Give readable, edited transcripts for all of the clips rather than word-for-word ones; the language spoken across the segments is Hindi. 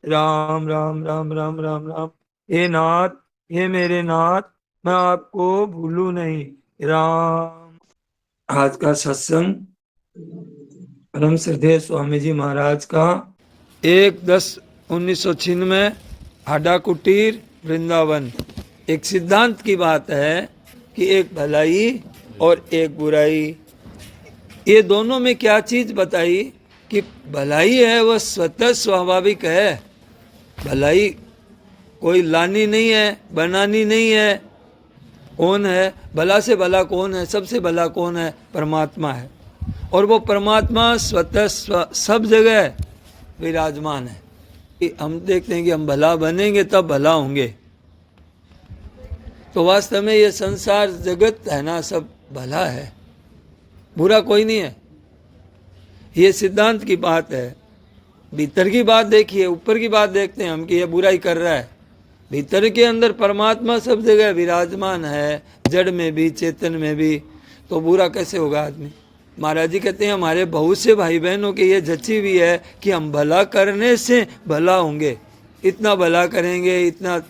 राम राम राम राम राम राम। हे नाथ, हे मेरे नाथ, मैं आपको भूलूं नहीं। राम। आज का सत्संग परम श्रद्धेय स्वामी जी महाराज का 1/10/1996 हाडा कुटीर वृंदावन। एक सिद्धांत की बात है कि एक भलाई और एक बुराई, ये दोनों में क्या चीज बताई कि भलाई है वह स्वतः स्वाभाविक है। भलाई कोई लानी नहीं है, बनानी नहीं है। कौन है भला से भला? कौन है सबसे भला? कौन है? परमात्मा है। और वो परमात्मा स्वतः सब जगह विराजमान है। कि हम देखते हैं कि हम भला बनेंगे तब भला होंगे, तो वास्तव में ये संसार जगत है ना, सब भला है, बुरा कोई नहीं है। ये सिद्धांत की बात है। भीतर की बात देखिए, ऊपर की बात देखते हैं हम कि ये बुराई कर रहा है। भीतर के अंदर परमात्मा सब जगह विराजमान है, जड़ में भी चेतन में भी, तो बुरा कैसे होगा आदमी? महाराज जी कहते हैं हमारे बहुत से भाई बहनों की ये जची हुई है कि हम भला करने से भला होंगे, इतना भला करेंगे, इतना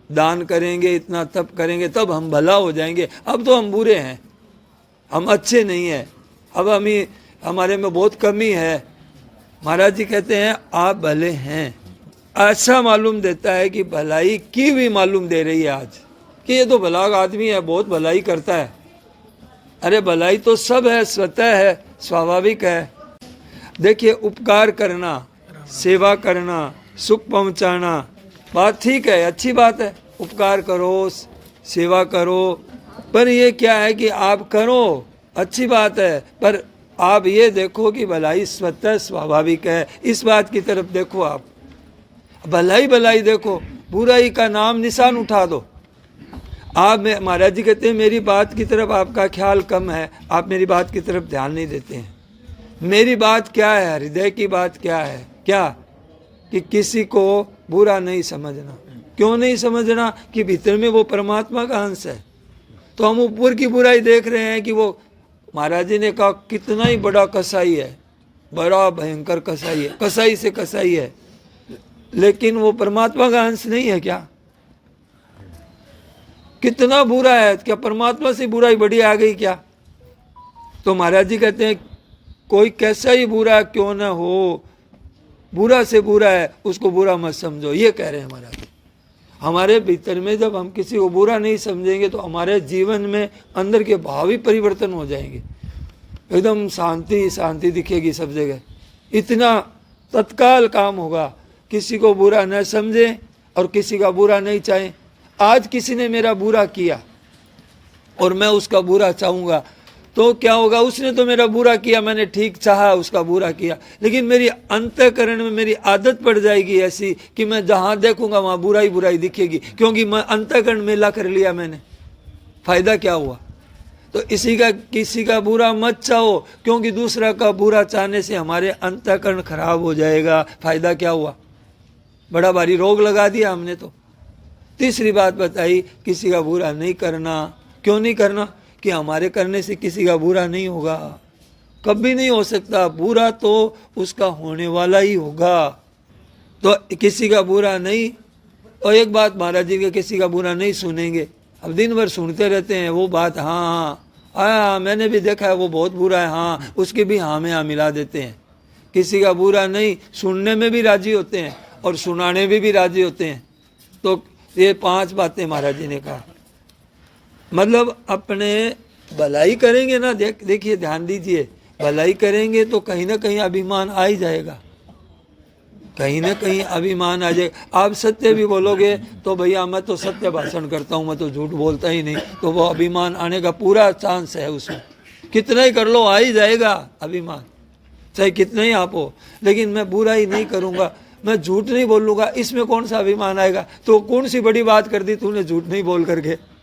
दान करेंगे, इतना तप करेंगे तब हम भला हो जाएंगे। अब तो हम बुरे हैं, हम अच्छे नहीं हैं, अब हमारे में बहुत कमी है। महाराज जी कहते हैं आप भले हैं। ऐसा मालूम देता है कि भलाई की भी मालूम दे रही है आज, कि ये तो भला आदमी है, बहुत भलाई करता है। अरे भलाई तो सब है, स्वतः है, स्वाभाविक है। देखिए उपकार करना, सेवा करना, सुख पहुंचाना, बात ठीक है, अच्छी बात है। उपकार करो, सेवा करो, पर ये क्या है कि आप करो, अच्छी बात है, पर आप ये देखो कि भलाई स्वतः स्वाभाविक है। इस बात की तरफ देखो आप। भलाई भलाई देखो, बुराई का नाम निशान उठा दो। आप महाराज जी कहते हैं मेरी बात की तरफ आपका ख्याल कम है, आप मेरी बात की तरफ ध्यान नहीं देते हैं। मेरी बात क्या है? हृदय की बात क्या है? क्या कि किसी को बुरा नहीं समझना। क्यों नहीं समझना? कि भीतर में वो परमात्मा का अंश है। तो हम ऊपर की बुराई देख रहे हैं कि वो महाराज जी ने कहा कितना ही बड़ा कसाई है, बड़ा भयंकर कसाई है, कसाई से कसाई है, लेकिन वो परमात्मा का अंश नहीं है क्या? कितना बुरा है, क्या परमात्मा से बुराई बड़ी आ गई क्या? तो महाराज जी कहते हैं कोई कैसा ही बुरा क्यों ना हो, बुरा से बुरा है, उसको बुरा मत समझो। ये कह रहे हैं महाराज। हमारे भीतर में जब हम किसी को बुरा नहीं समझेंगे तो हमारे जीवन में अंदर के भाव ही परिवर्तन हो जाएंगे। एकदम शांति शांति दिखेगी सब जगह, इतना तत्काल काम होगा। किसी को बुरा न समझे और किसी का बुरा नहीं चाहे। आज किसी ने मेरा बुरा किया और मैं उसका बुरा चाहूँगा तो क्या होगा? उसने तो मेरा बुरा किया, मैंने ठीक चाहा, उसका बुरा किया, लेकिन मेरी अंतःकरण में मेरी आदत पड़ जाएगी ऐसी कि मैं जहाँ देखूंगा वहाँ बुराई बुराई दिखेगी, क्योंकि मैं अंतःकरण मेला कर लिया मैंने। फायदा क्या हुआ? तो किसी का बुरा मत चाहो, क्योंकि दूसरा का बुरा चाहने से हमारे अंतःकरण खराब हो जाएगा। फायदा क्या हुआ? बड़ा भारी रोग लगा दिया हमने तो। तीसरी बात बताई, किसी का बुरा नहीं करना। क्यों नहीं करना? कि हमारे करने से किसी का बुरा नहीं होगा, कभी नहीं हो सकता। बुरा तो उसका होने वाला ही होगा। तो किसी का बुरा नहीं। और एक बात महाराज जी के, किसी का बुरा नहीं सुनेंगे। अब दिन भर सुनते रहते हैं वो बात, हाँ हाँ मैंने भी देखा है वो बहुत बुरा है, हाँ, उसकी भी हाँ में हाँ मिला देते हैं। किसी का बुरा नहीं, सुनने में भी राजी होते हैं और सुनाने में भी राजी होते हैं। तो ये 5 बातें महाराज जी ने कहा। मतलब अपने भलाई करेंगे ना, देखिए ध्यान दीजिए, भलाई करेंगे तो कहीं ना कहीं अभिमान आ ही जाएगा, कहीं ना कहीं अभिमान आ जाएगा। आप सत्य भी बोलोगे तो भैया मैं तो सत्य भाषण करता हूँ, मैं तो झूठ बोलता ही नहीं, तो वो अभिमान आने का पूरा चांस है उसमें। कितना ही कर लो आ ही जाएगा अभिमान, चाहे कितना ही आप हो। लेकिन मैं बुराई नहीं करूँगा, मैं झूठ नहीं बोलूँगा, इसमें कौन सा अभिमान आएगा? तो कौन सी बड़ी बात कर दी तूने झूठ नहीं बोल करके?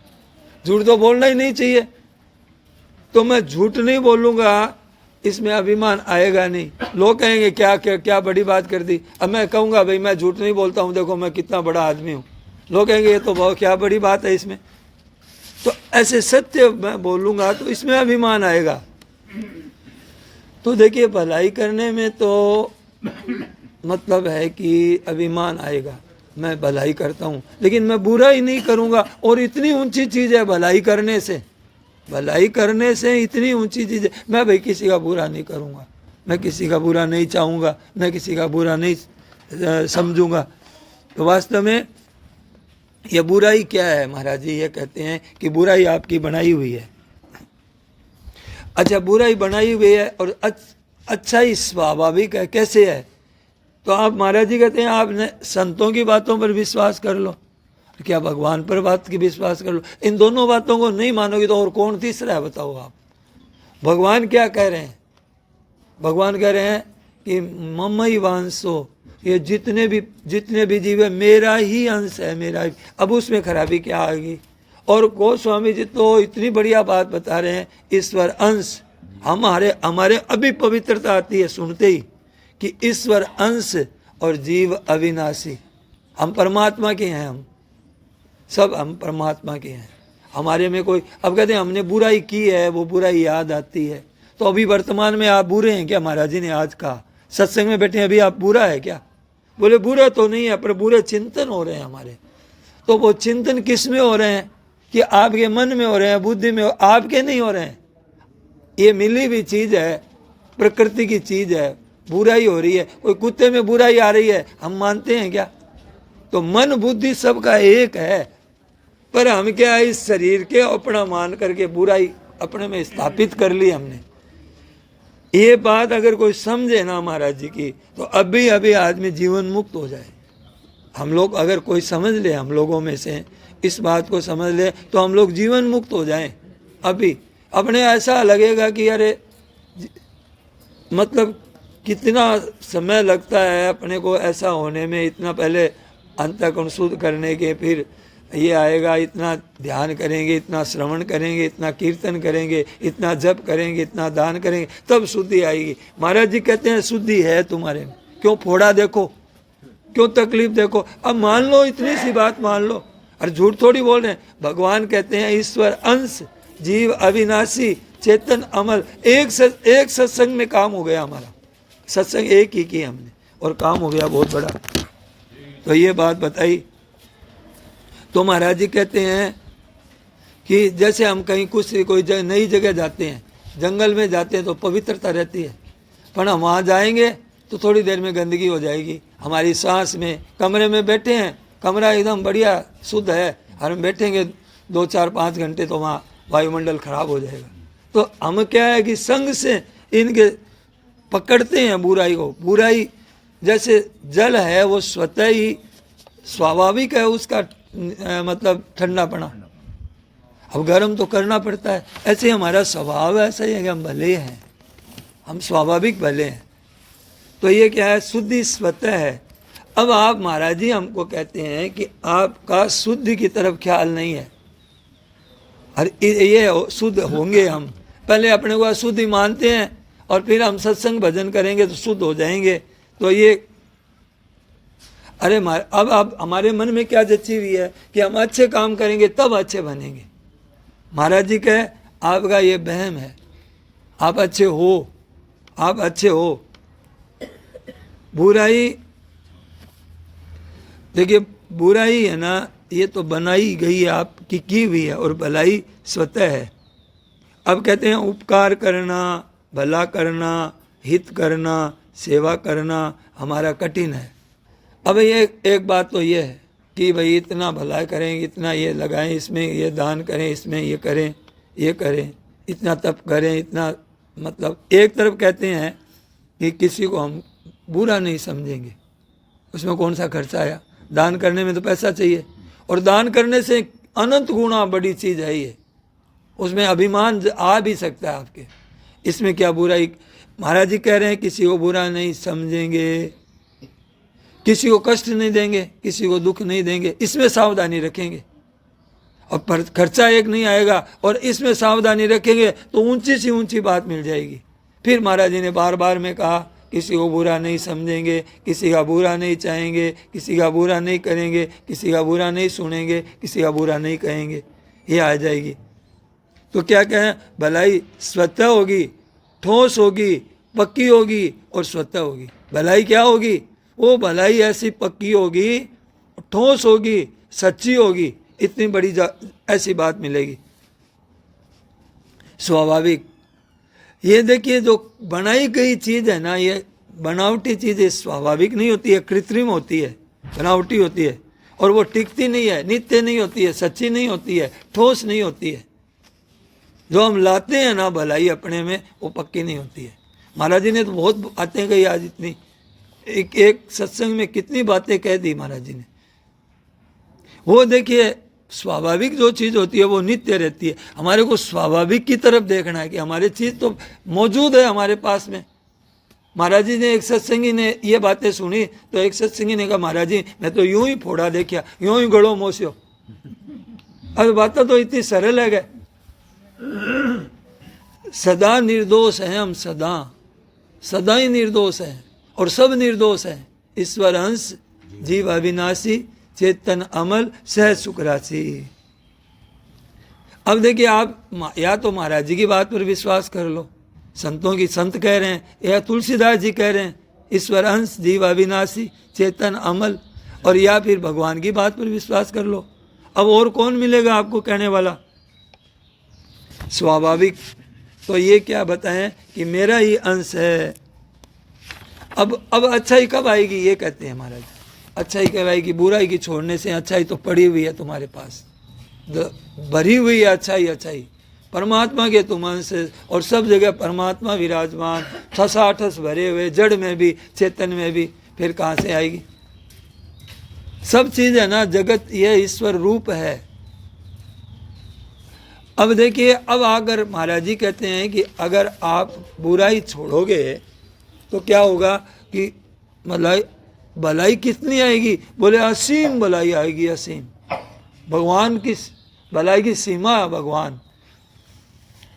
झूठ तो बोलना ही नहीं चाहिए। तो मैं झूठ नहीं बोलूँगा, इसमें अभिमान आएगा नहीं। लोग कहेंगे क्या क्या क्या बड़ी बात कर दी। अब मैं कहूँगा भाई मैं झूठ नहीं बोलता हूँ, देखो मैं कितना बड़ा आदमी हूँ, लोग कहेंगे ये तो बहुत क्या बड़ी बात है इसमें। तो ऐसे सत्य मैं बोलूँगा तो इसमें अभिमान आएगा। तो देखिए भलाई करने में तो मतलब है कि अभिमान आएगा, मैं भलाई करता हूँ लेकिन मैं बुरा ही नहीं करूँगा, और इतनी ऊंची चीज़ है भलाई करने से, भलाई करने से इतनी ऊंची चीज़ है। मैं भाई किसी का बुरा नहीं करूँगा, मैं किसी का बुरा नहीं चाहूँगा, मैं किसी का बुरा नहीं समझूंगा। तो वास्तव में ये बुराई क्या है? महाराज जी ये कहते हैं कि बुराई आपकी बनाई हुई है। अच्छा, बुराई बनाई हुई है और अच्छा ही स्वाभाविक है, कैसे है? तो आप महाराज जी कहते हैं आपने संतों की बातों पर विश्वास कर लो, क्या भगवान पर बात की विश्वास कर लो। इन दोनों बातों को नहीं मानोगे तो और कौन तीसरा है बताओ आप? भगवान क्या कह रहे हैं? भगवान कह रहे हैं कि ममई वांसो, ये जितने भी जीव है मेरा ही अंश है, मेरा ही। अब उसमें खराबी क्या आ गई? और गोस्वामी जी तो इतनी बढ़िया बात बता रहे हैं, ईश्वर अंश। हमारे अभी पवित्रता आती है सुनते ही कि ईश्वर अंश और जीव अविनाशी। हम परमात्मा के हैं, हम परमात्मा के हैं। हमारे में कोई, अब कहते हैं हमने बुराई की है, वो बुराई याद आती है। तो अभी वर्तमान में आप बुरे हैं क्या? महाराज जी ने आज कहा सत्संग में बैठे अभी आप बुरा है क्या? बोले बुरा तो नहीं है, पर बुरे चिंतन हो रहे हैं हमारे। तो वो चिंतन किस में हो रहे हैं? कि आपके मन में हो रहे हैं, बुद्धि में आपके नहीं हो रहे हैं। ये मिली हुई चीज है, प्रकृति की चीज है। बुराई हो रही है, कोई कुत्ते में बुराई आ रही है, हम मानते हैं क्या? तो मन बुद्धि सबका एक है, पर हम क्या इस शरीर के अपना मान करके बुराई अपने में स्थापित कर ली हमने। ये बात अगर कोई समझे ना महाराज जी की, तो अभी अभी आदमी जीवन मुक्त हो जाए। हम लोग अगर कोई समझ ले, हम लोगों में से इस बात को समझ ले, तो हम लोग जीवन मुक्त हो जाएं। अभी अपने ऐसा लगेगा कि अरे मतलब कितना समय लगता है अपने को ऐसा होने में, इतना पहले अंतःकरण शुद्ध करने के, फिर ये आएगा, इतना ध्यान करेंगे, इतना श्रवण करेंगे, इतना कीर्तन करेंगे, इतना जप करेंगे, इतना दान करेंगे, तब शुद्धि आएगी। महाराज जी कहते हैं शुद्धि है तुम्हारे में, क्यों फोड़ा देखो, क्यों तकलीफ देखो। अब मान लो, इतनी सी बात मान लो, और झूठ थोड़ी बोल रहे हैं। भगवान कहते हैं ईश्वर अंश, जीव अविनाशी, चेतन अमल। एक सत्संग में काम हो गया हमारा, सत्संग एक ही किया हमने और काम हो गया बहुत बड़ा। तो ये बात बताई। तो महाराज जी कहते हैं कि जैसे हम कहीं कोई नई जगह जाते हैं, जंगल में जाते हैं तो पवित्रता रहती है, पर हम वहाँ जाएंगे तो थोड़ी देर में गंदगी हो जाएगी हमारी सांस में। कमरे में बैठे हैं, कमरा एकदम बढ़िया शुद्ध है, और हम बैठेंगे 2 4 5 घंटे तो वहाँ वायुमंडल खराब हो जाएगा। तो हम क्या है कि संग से इनके पकड़ते हैं बुराई को। बुराई जैसे जल है, वो स्वतः ही स्वाभाविक है उसका मतलब ठंडापना, अब गर्म तो करना पड़ता है। ऐसे हमारा स्वभाव ऐसा ही है कि हम भले हैं, हम स्वाभाविक भले हैं। तो ये क्या है? शुद्धि स्वतः है। अब आप महाराज जी हमको कहते हैं कि आपका शुद्धि की तरफ ख्याल नहीं है, और ये शुद्ध होंगे हम। पहले अपने को अशुद्धि मानते हैं और फिर हम सत्संग भजन करेंगे तो शुद्ध हो जाएंगे। तो ये अरे अब हमारे मन में क्या जची हुई है कि हम अच्छे काम करेंगे तब अच्छे बनेंगे। महाराज जी कहे आपका ये वहम है, आप अच्छे हो, आप अच्छे हो। बुराई देखिए, बुराई है ना, ये तो बनाई गई है, आपकी की हुई है, और भलाई स्वतः है। अब कहते हैं उपकार करना, भला करना, हित करना, सेवा करना हमारा कठिन है। अब ये एक बात तो ये है कि भाई इतना भला करें, इतना ये लगाएं, इसमें ये दान करें, इसमें ये करें, ये करें, इतना तप करें, इतना मतलब एक तरफ कहते हैं कि किसी को हम बुरा नहीं समझेंगे, उसमें कौन सा खर्चा आया? दान करने में तो पैसा चाहिए, और दान करने से अनंत गुना बड़ी चीज़ है ये, उसमें अभिमान आ भी सकता है आपके। इसमें क्या बुराई? महाराज जी कह रहे हैं किसी को बुरा नहीं समझेंगे, किसी को कष्ट नहीं देंगे, किसी को दुख नहीं देंगे, इसमें सावधानी रखेंगे। और खर्चा एक नहीं आएगा और इसमें सावधानी रखेंगे तो ऊंची सी ऊंची बात मिल जाएगी। फिर महाराज जी ने बार बार में कहा किसी को बुरा नहीं समझेंगे, किसी का बुरा नहीं चाहेंगे, किसी का बुरा नहीं करेंगे, किसी का बुरा नहीं सुनेंगे, किसी का बुरा नहीं कहेंगे, ये आ जाएगी। तो क्या कहें? भलाई स्वतः होगी, ठोस होगी, पक्की होगी और स्वतः होगी। भलाई क्या होगी? वो भलाई ऐसी पक्की होगी, ठोस होगी, सच्ची होगी, इतनी बड़ी ऐसी बात मिलेगी। स्वाभाविक। ये देखिए जो बनाई गई चीज है ना, ये बनावटी चीज है, स्वाभाविक नहीं होती है, कृत्रिम होती है, बनावटी होती है, और वो टिकती नहीं है, नित्य नहीं होती है, सच्ची नहीं होती है, ठोस नहीं होती है। जो हम लाते हैं ना भलाई अपने में, वो पक्की नहीं होती है। महाराज जी ने तो बहुत बातें कही आज, इतनी एक सत्संग में कितनी बातें कह दी महाराज जी ने। वो देखिए स्वाभाविक जो चीज़ होती है वो नित्य रहती है। हमारे को स्वाभाविक की तरफ देखना है कि हमारी चीज़ तो मौजूद है हमारे पास में। महाराज जी ने एक सत्संगी ने ये बातें सुनी तो एक सत्संगी ने कहा, महाराज जी मैं तो यूं ही फोड़ा देखा, यूं ही गड़ो मोस्यो। अब बातें तो इतनी सरल है गए। सदा निर्दोष है हम, सदा ही निर्दोष है, और सब निर्दोष है। ईश्वर अंश, जीव अविनाशी, चेतन अमल, सहज सुख राशि। अब देखिए आप या तो महाराज जी की बात पर विश्वास कर लो, संतों की संत कह रहे हैं, या तुलसीदास जी कह रहे हैं ईश्वर अंश, जीव अविनाशी, चेतन अमल, और या फिर भगवान की बात पर विश्वास कर लो। अब और कौन मिलेगा आपको कहने वाला? स्वाभाविक तो ये क्या बताएं कि मेरा ही अंश है। अब अच्छाई कब आएगी ये कहते हैं महाराज। अच्छाई कब आएगी? बुराई की छोड़ने से। अच्छाई तो पड़ी हुई है तुम्हारे पास, भरी हुई है अच्छाई। परमात्मा के तुम अंश, और सब जगह परमात्मा विराजमान, ठसाठस भरे हुए, जड़ में भी चेतन में भी। फिर कहाँ से आएगी? सब चीज है ना, जगत यह ईश्वर रूप है। अब देखिए, अब अगर महाराज जी कहते हैं कि अगर आप बुराई छोड़ोगे तो क्या होगा कि भलाई कितनी आएगी? बोले असीम भलाई आएगी, असीम। भगवान की भलाई की सीमा है भगवान।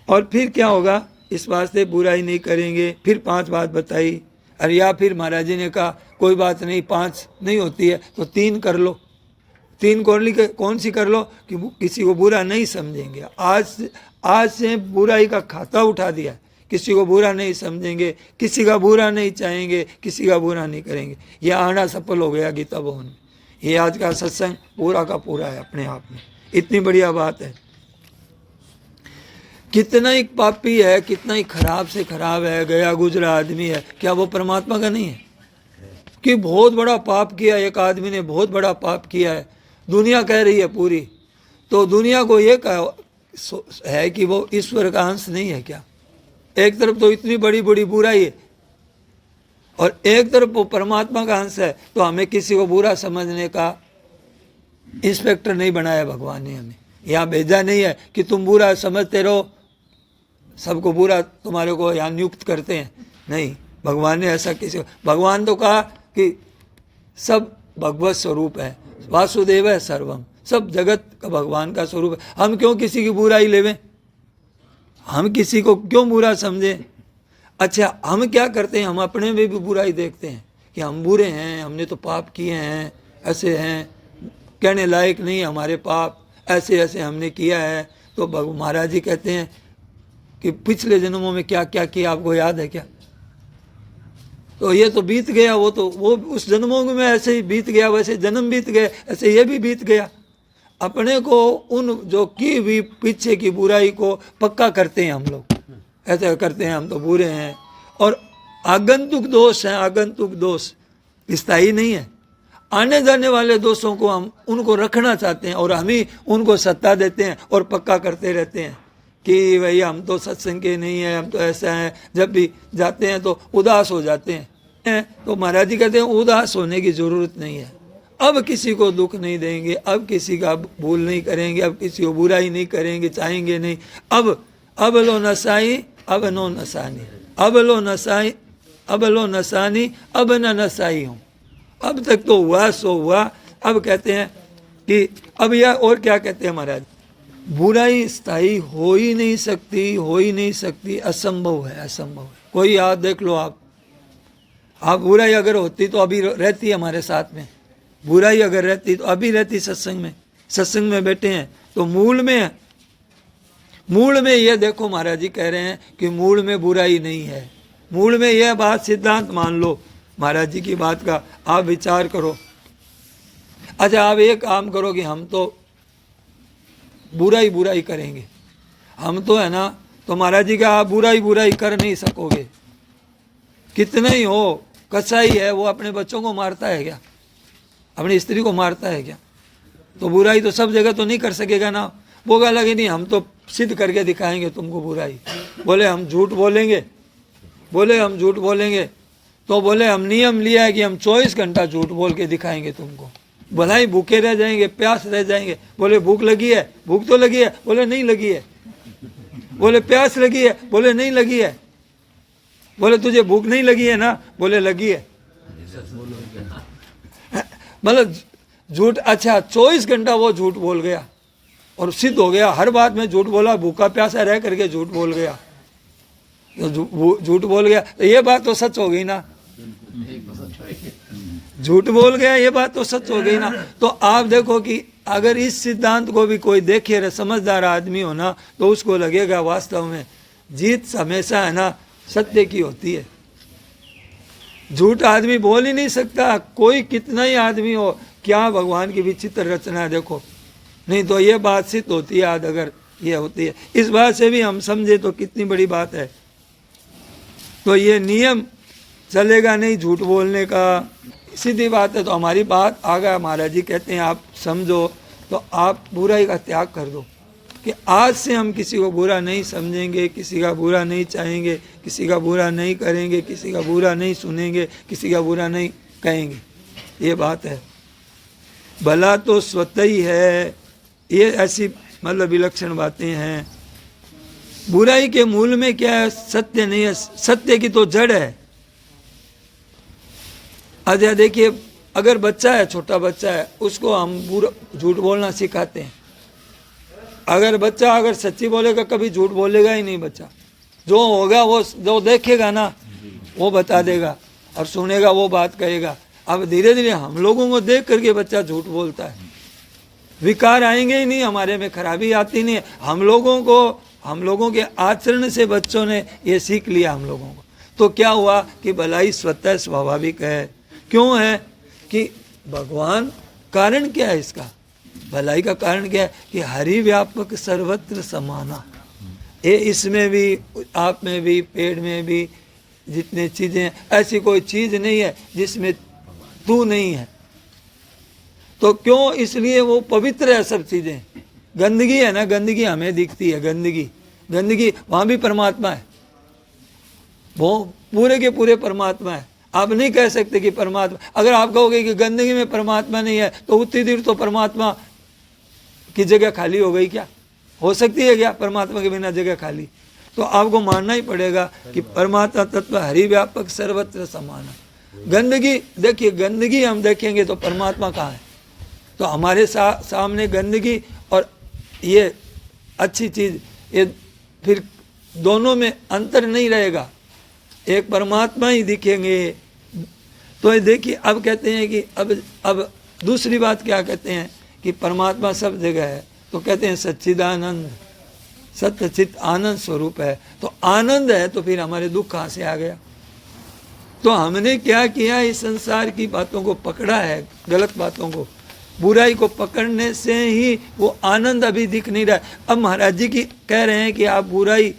और फिर क्या होगा? इस वास्ते बुराई नहीं करेंगे। फिर 5 बात बताई। और या फिर महाराज जी ने कहा कोई बात नहीं, 5 नहीं होती है तो 3 कर लो। 3 कौन सी कर लो? कि किसी को बुरा नहीं समझेंगे। आज से बुराई का खाता उठा दिया। किसी को बुरा नहीं समझेंगे, किसी का बुरा नहीं चाहेंगे, किसी का बुरा नहीं करेंगे। यह आना सफल हो गया गीता भवन में। ये आज का सत्संग पूरा का पूरा है अपने आप में। इतनी बढ़िया बात है। कितना ही पापी है, कितना ही खराब से खराब है, गया गुजरा आदमी है, क्या वो परमात्मा का नहीं है? कि बहुत बड़ा पाप किया एक आदमी ने, बहुत बड़ा पाप किया है, दुनिया कह रही है पूरी। तो दुनिया को ये कहा है कि वो ईश्वर का अंश नहीं है क्या? एक तरफ तो इतनी बड़ी बड़ी बुराई है और एक तरफ वो परमात्मा का अंश है। तो हमें किसी को बुरा समझने का इंस्पेक्टर नहीं बनाया भगवान ने। हमें यहाँ भेजा नहीं है कि तुम बुरा समझते रहो, सबको बुरा तुम्हारे को यहाँ नियुक्त करते हैं। नहीं, भगवान ने ऐसा किसी, भगवान तो कहा कि सब भगवत स्वरूप है, वासुदेव है सर्वम, सब जगत का भगवान का स्वरूप है। हम क्यों किसी की बुराई लेवें? हम किसी को क्यों बुरा समझें? अच्छा, हम क्या करते हैं? हम अपने में भी बुराई देखते हैं कि हम बुरे हैं, हमने तो पाप किए हैं, ऐसे हैं, कहने लायक नहीं हमारे पाप, ऐसे ऐसे हमने किया है। तो महाराज जी कहते हैं कि पिछले जन्मों में क्या क्या किया आपको याद है क्या? तो ये तो बीत गया, वो उस जन्मों में ऐसे ही बीत गया, वैसे जन्म बीत गए, ऐसे ये भी बीत गया। अपने को उन जो की हुई पीछे की बुराई को पक्का करते हैं हम लोग, ऐसे करते हैं हम तो बुरे हैं। और आगंतुक दोष है, आगंतुक दोष स्थायी नहीं है। आने जाने वाले दोषों को हम उनको रखना चाहते हैं और हम ही उनको सत्ता देते हैं और पक्का करते रहते हैं कि भाई हम तो सत्संग के नहीं है, हम तो ऐसा है। जब भी जाते हैं तो उदास हो जाते हैं। तो महाराज जी कहते हैं उदास होने की जरूरत नहीं है। अब किसी को दुख नहीं देंगे, अब किसी का भूल नहीं करेंगे, अब किसी को बुराई नहीं करेंगे, चाहेंगे नहीं। अब लो नसाई अब नो नसानी, अब लो नसाई अब लो नसानी, अब न नसाई हूँ। अब तक तो हुआ सो हुआ। अब कहते हैं कि अब यह और क्या कहते हैं महाराज? बुराई स्थायी हो ही नहीं सकती, हो ही नहीं सकती, असंभव है, असंभव है। कोई याद देख लो आप बुराई अगर होती तो अभी रहती हमारे साथ में, बुराई अगर रहती तो अभी रहती सत्संग में बैठे हैं। तो मूल में ये देखो महाराज जी कह रहे हैं कि मूल में बुराई नहीं है। मूल में यह बात सिद्धांत मान लो महाराज जी की बात का आप विचार करो। अच्छा, आप एक काम करो कि हम तो बुराई करेंगे, हम तो है ना, तो महाराज जी का आप बुराई कर नहीं सकोगे। कितना ही हो, कसाई है वो अपने बच्चों को मारता है क्या, अपनी स्त्री को मारता है क्या? तो बुराई तो सब जगह तो नहीं कर सकेगा ना। वो कहा लगे नहीं हम तो सिद्ध करके दिखाएंगे तुमको बुराई। बोले हम झूठ बोलेंगे, बोले हम झूठ बोलेंगे, तो बोले हम नियम लिया है कि हम 24 घंटा झूठ बोल के दिखाएंगे तुमको। भला ही भूखे रह जाएंगे, प्यास रह जाएंगे। बोले भूख लगी है, भूख तो लगी है, बोले नहीं लगी है। बोले प्यास लगी है, बोले नहीं लगी है। बोले तुझे भूख नहीं लगी है ना, बोले लगी है। मतलब झूठ, अच्छा 24 घंटा वो झूठ बोल गया और सिद्ध हो गया, हर बात में झूठ बोला, भूखा प्यासा रह करके झूठ बोल गया, तो झूठ बोल गया, तो ये बात तो सच हो गई ना। झूठ बोल गया, ये बात तो सच हो गई ना। तो आप देखो कि अगर इस सिद्धांत को भी कोई देखे, समझदार आदमी हो ना, तो उसको लगेगा वास्तव में जीत हमेशा है ना सत्य की होती है। झूठ आदमी बोल ही नहीं सकता, कोई कितना ही आदमी हो। क्या भगवान की विचित्र रचना है देखो। नहीं तो ये बात सिद्ध होती है आज, अगर ये होती है। इस बात से भी हम समझे तो कितनी बड़ी बात है। तो ये नियम चलेगा नहीं झूठ बोलने का, सीधी बात है। तो हमारी बात आ गया, महाराज जी कहते हैं आप समझो, तो आप बुराई का त्याग कर दो कि आज से हम किसी को बुरा नहीं समझेंगे, किसी का बुरा नहीं चाहेंगे, किसी का बुरा नहीं करेंगे, किसी का बुरा नहीं सुनेंगे, किसी का बुरा नहीं कहेंगे। ये बात है। भला तो स्वतः ही है, ये ऐसी मतलब विलक्षण बातें हैं। बुराई के मूल में क्या है? सत्य नहीं है, सत्य की तो जड़ है। अच्छा देखिए, अगर बच्चा है, छोटा बच्चा है, उसको हम झूठ बोलना सिखाते हैं। अगर बच्चा अगर सच्ची बोलेगा, कभी झूठ बोलेगा ही नहीं बच्चा। जो होगा वो, जो देखेगा ना वो बता देगा, और सुनेगा वो बात कहेगा। अब धीरे धीरे हम लोगों को देख करके बच्चा झूठ बोलता है। विकार आएंगे ही नहीं, हमारे में खराबी आती नहीं है। हम लोगों के आचरण से बच्चों ने ये सीख लिया हम लोगों को। तो क्या हुआ कि भलाई स्वतः स्वाभाविक है। क्यों है कि भगवान, कारण क्या है इसका? भलाई का कारण क्या है कि हरि व्यापक सर्वत्र समाना। ये इसमें भी, आप में भी, पेड़ में भी, जितने चीजें, ऐसी कोई चीज नहीं है जिसमें तू नहीं है। तो क्यों? इसलिए वो पवित्र है सब चीजें। गंदगी है ना, गंदगी हमें दिखती है, गंदगी वहां भी परमात्मा है, वो पूरे के पूरे परमात्मा है। आप नहीं कह सकते कि परमात्मा, अगर आप कहोगे कि गंदगी में परमात्मा नहीं है, तो उतनी देर तो परमात्मा की जगह खाली हो गई क्या? हो सकती है क्या परमात्मा के बिना जगह खाली? तो आपको मानना ही पड़ेगा कि परमात्मा तत्व हरि व्यापक सर्वत्र समान। गंदगी देखिए, गंदगी हम देखेंगे तो परमात्मा कहाँ है? तो हमारे सामने गंदगी और ये अच्छी चीज, ये फिर दोनों में अंतर नहीं रहेगा, एक परमात्मा ही दिखेंगे। तो ये देखिए, अब कहते हैं कि अब दूसरी बात क्या कहते हैं कि परमात्मा सब जगह है। तो कहते हैं सच्चिदानंद, सत्य चित आनंद स्वरूप है। तो आनंद है तो फिर हमारे दुख कहाँ से आ गया? तो हमने क्या किया? इस संसार की बातों को पकड़ा है, गलत बातों को, बुराई को पकड़ने से ही वो आनंद अभी दिख नहीं रहा है। अब महाराज जी की कह रहे हैं कि आप बुराई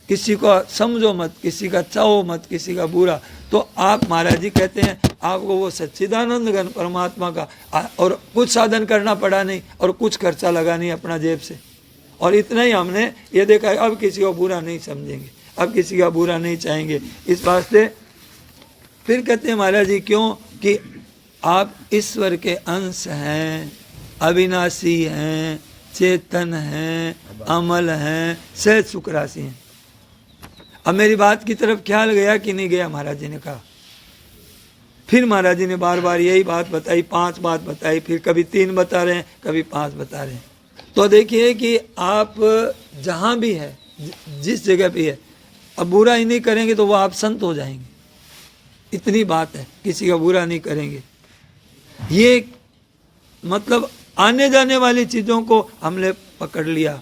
किसी को समझो मत, किसी का चाहो मत, किसी का बुरा। तो आप, महाराज जी कहते हैं आपको वो सच्चिदानंद घन परमात्मा का, और कुछ साधन करना पड़ा नहीं और कुछ खर्चा लगा नहीं अपना जेब से, और इतना ही हमने ये देखा है। अब किसी को बुरा नहीं समझेंगे, अब किसी का बुरा नहीं चाहेंगे। इस वास्ते फिर कहते हैं महाराज जी, क्यों कि आप ईश्वर के अंश हैं, अविनाशी हैं, चेतन हैं, अमल हैं, सहज सुख राशि हैं। अब मेरी बात की तरफ ख्याल गया कि नहीं गया? महाराज जी ने कहा। फिर महाराज जी ने बार बार यही बात बताई, 5 बात बताई, फिर कभी 3 बता रहे हैं, कभी 5 बता रहे हैं। तो देखिए कि आप जहाँ भी है, जिस जगह भी है, अब बुरा ही नहीं करेंगे तो वो आप संत हो जाएंगे। इतनी बात है, किसी का बुरा नहीं करेंगे। ये मतलब आने जाने वाली चीज़ों को हमने पकड़ लिया।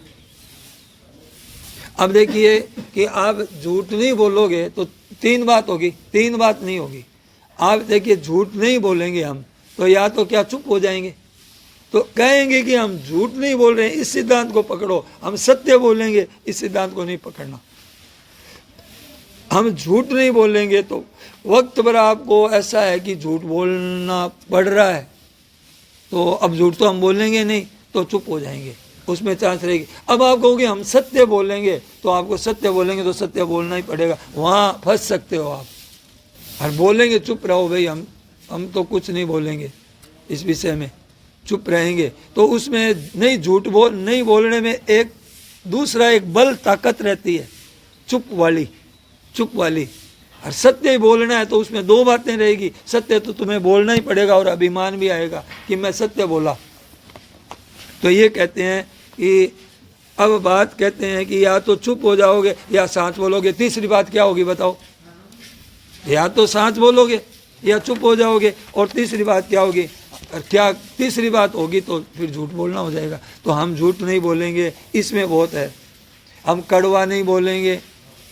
अब देखिए कि आप झूठ नहीं बोलोगे तो 3 बात होगी, 3 बात नहीं होगी। आप देखिए झूठ नहीं बोलेंगे हम तो या तो क्या चुप हो जाएंगे, तो कहेंगे कि हम झूठ नहीं बोल रहे हैं, इस सिद्धांत को पकड़ो, हम सत्य बोलेंगे, इस सिद्धांत को नहीं पकड़ना। हम झूठ नहीं बोलेंगे तो वक्त पर आपको ऐसा है कि झूठ बोलना पड़ रहा है, तो अब झूठ तो हम बोलेंगे नहीं, तो चुप हो जाएंगे, उसमें चांस रहेगी। अब आप कहोगे हम सत्य बोलेंगे, तो आपको सत्य बोलेंगे तो सत्य बोलना ही पड़ेगा, वहाँ फंस सकते हो आप। और बोलेंगे चुप रहो भाई, हम तो कुछ नहीं बोलेंगे इस विषय में, चुप रहेंगे, तो उसमें नहीं झूठ नहीं बोलने में एक दूसरा एक बल ताकत रहती है, चुप वाली। और सत्य ही बोलना है तो उसमें दो बातें रहेगी, सत्य तो तुम्हें बोलना ही पड़ेगा और अभिमान भी आएगा कि मैं सत्य बोला। तो ये कहते हैं कि अब बात कहते हैं कि या तो चुप हो जाओगे या सांच बोलोगे, तीसरी बात क्या होगी बताओ? या तो सांच बोलोगे या चुप हो जाओगे, और तीसरी बात क्या होगी? और क्या तीसरी बात होगी तो फिर झूठ बोलना हो जाएगा। तो हम झूठ नहीं बोलेंगे, इसमें बहुत है। हम कड़वा नहीं बोलेंगे,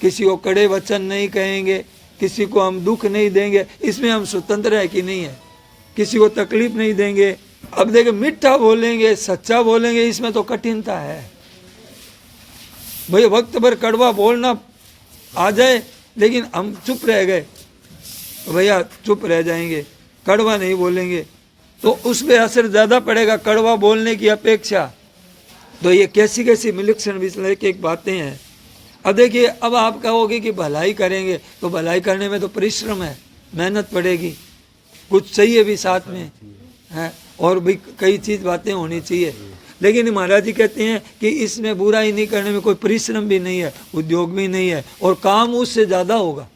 किसी को कड़े वचन नहीं कहेंगे, किसी को हम दुख नहीं देंगे, इसमें हम स्वतंत्र है कि नहीं है? किसी को तकलीफ नहीं देंगे। अब देखिए मीठा बोलेंगे, सच्चा बोलेंगे, इसमें तो कठिनता है भाई। वक्त पर कड़वा बोलना आ जाए लेकिन हम चुप रह गए तो भैया चुप रह जाएंगे, कड़वा नहीं बोलेंगे तो उसमें असर ज़्यादा पड़ेगा कड़वा बोलने की अपेक्षा। तो ये कैसी कैसी विलक्षण विश्लेषण बातें हैं। अब देखिए, अब आप कहोगे कि भलाई करेंगे, तो भलाई करने में तो परिश्रम है, मेहनत पड़ेगी, कुछ चाहिए भी साथ में है, और भी कई चीज़ बातें होनी चाहिए। लेकिन महाराज जी कहते हैं कि इसमें बुराई नहीं करने में कोई परिश्रम भी नहीं है, उद्योग भी नहीं है, और काम उससे ज़्यादा होगा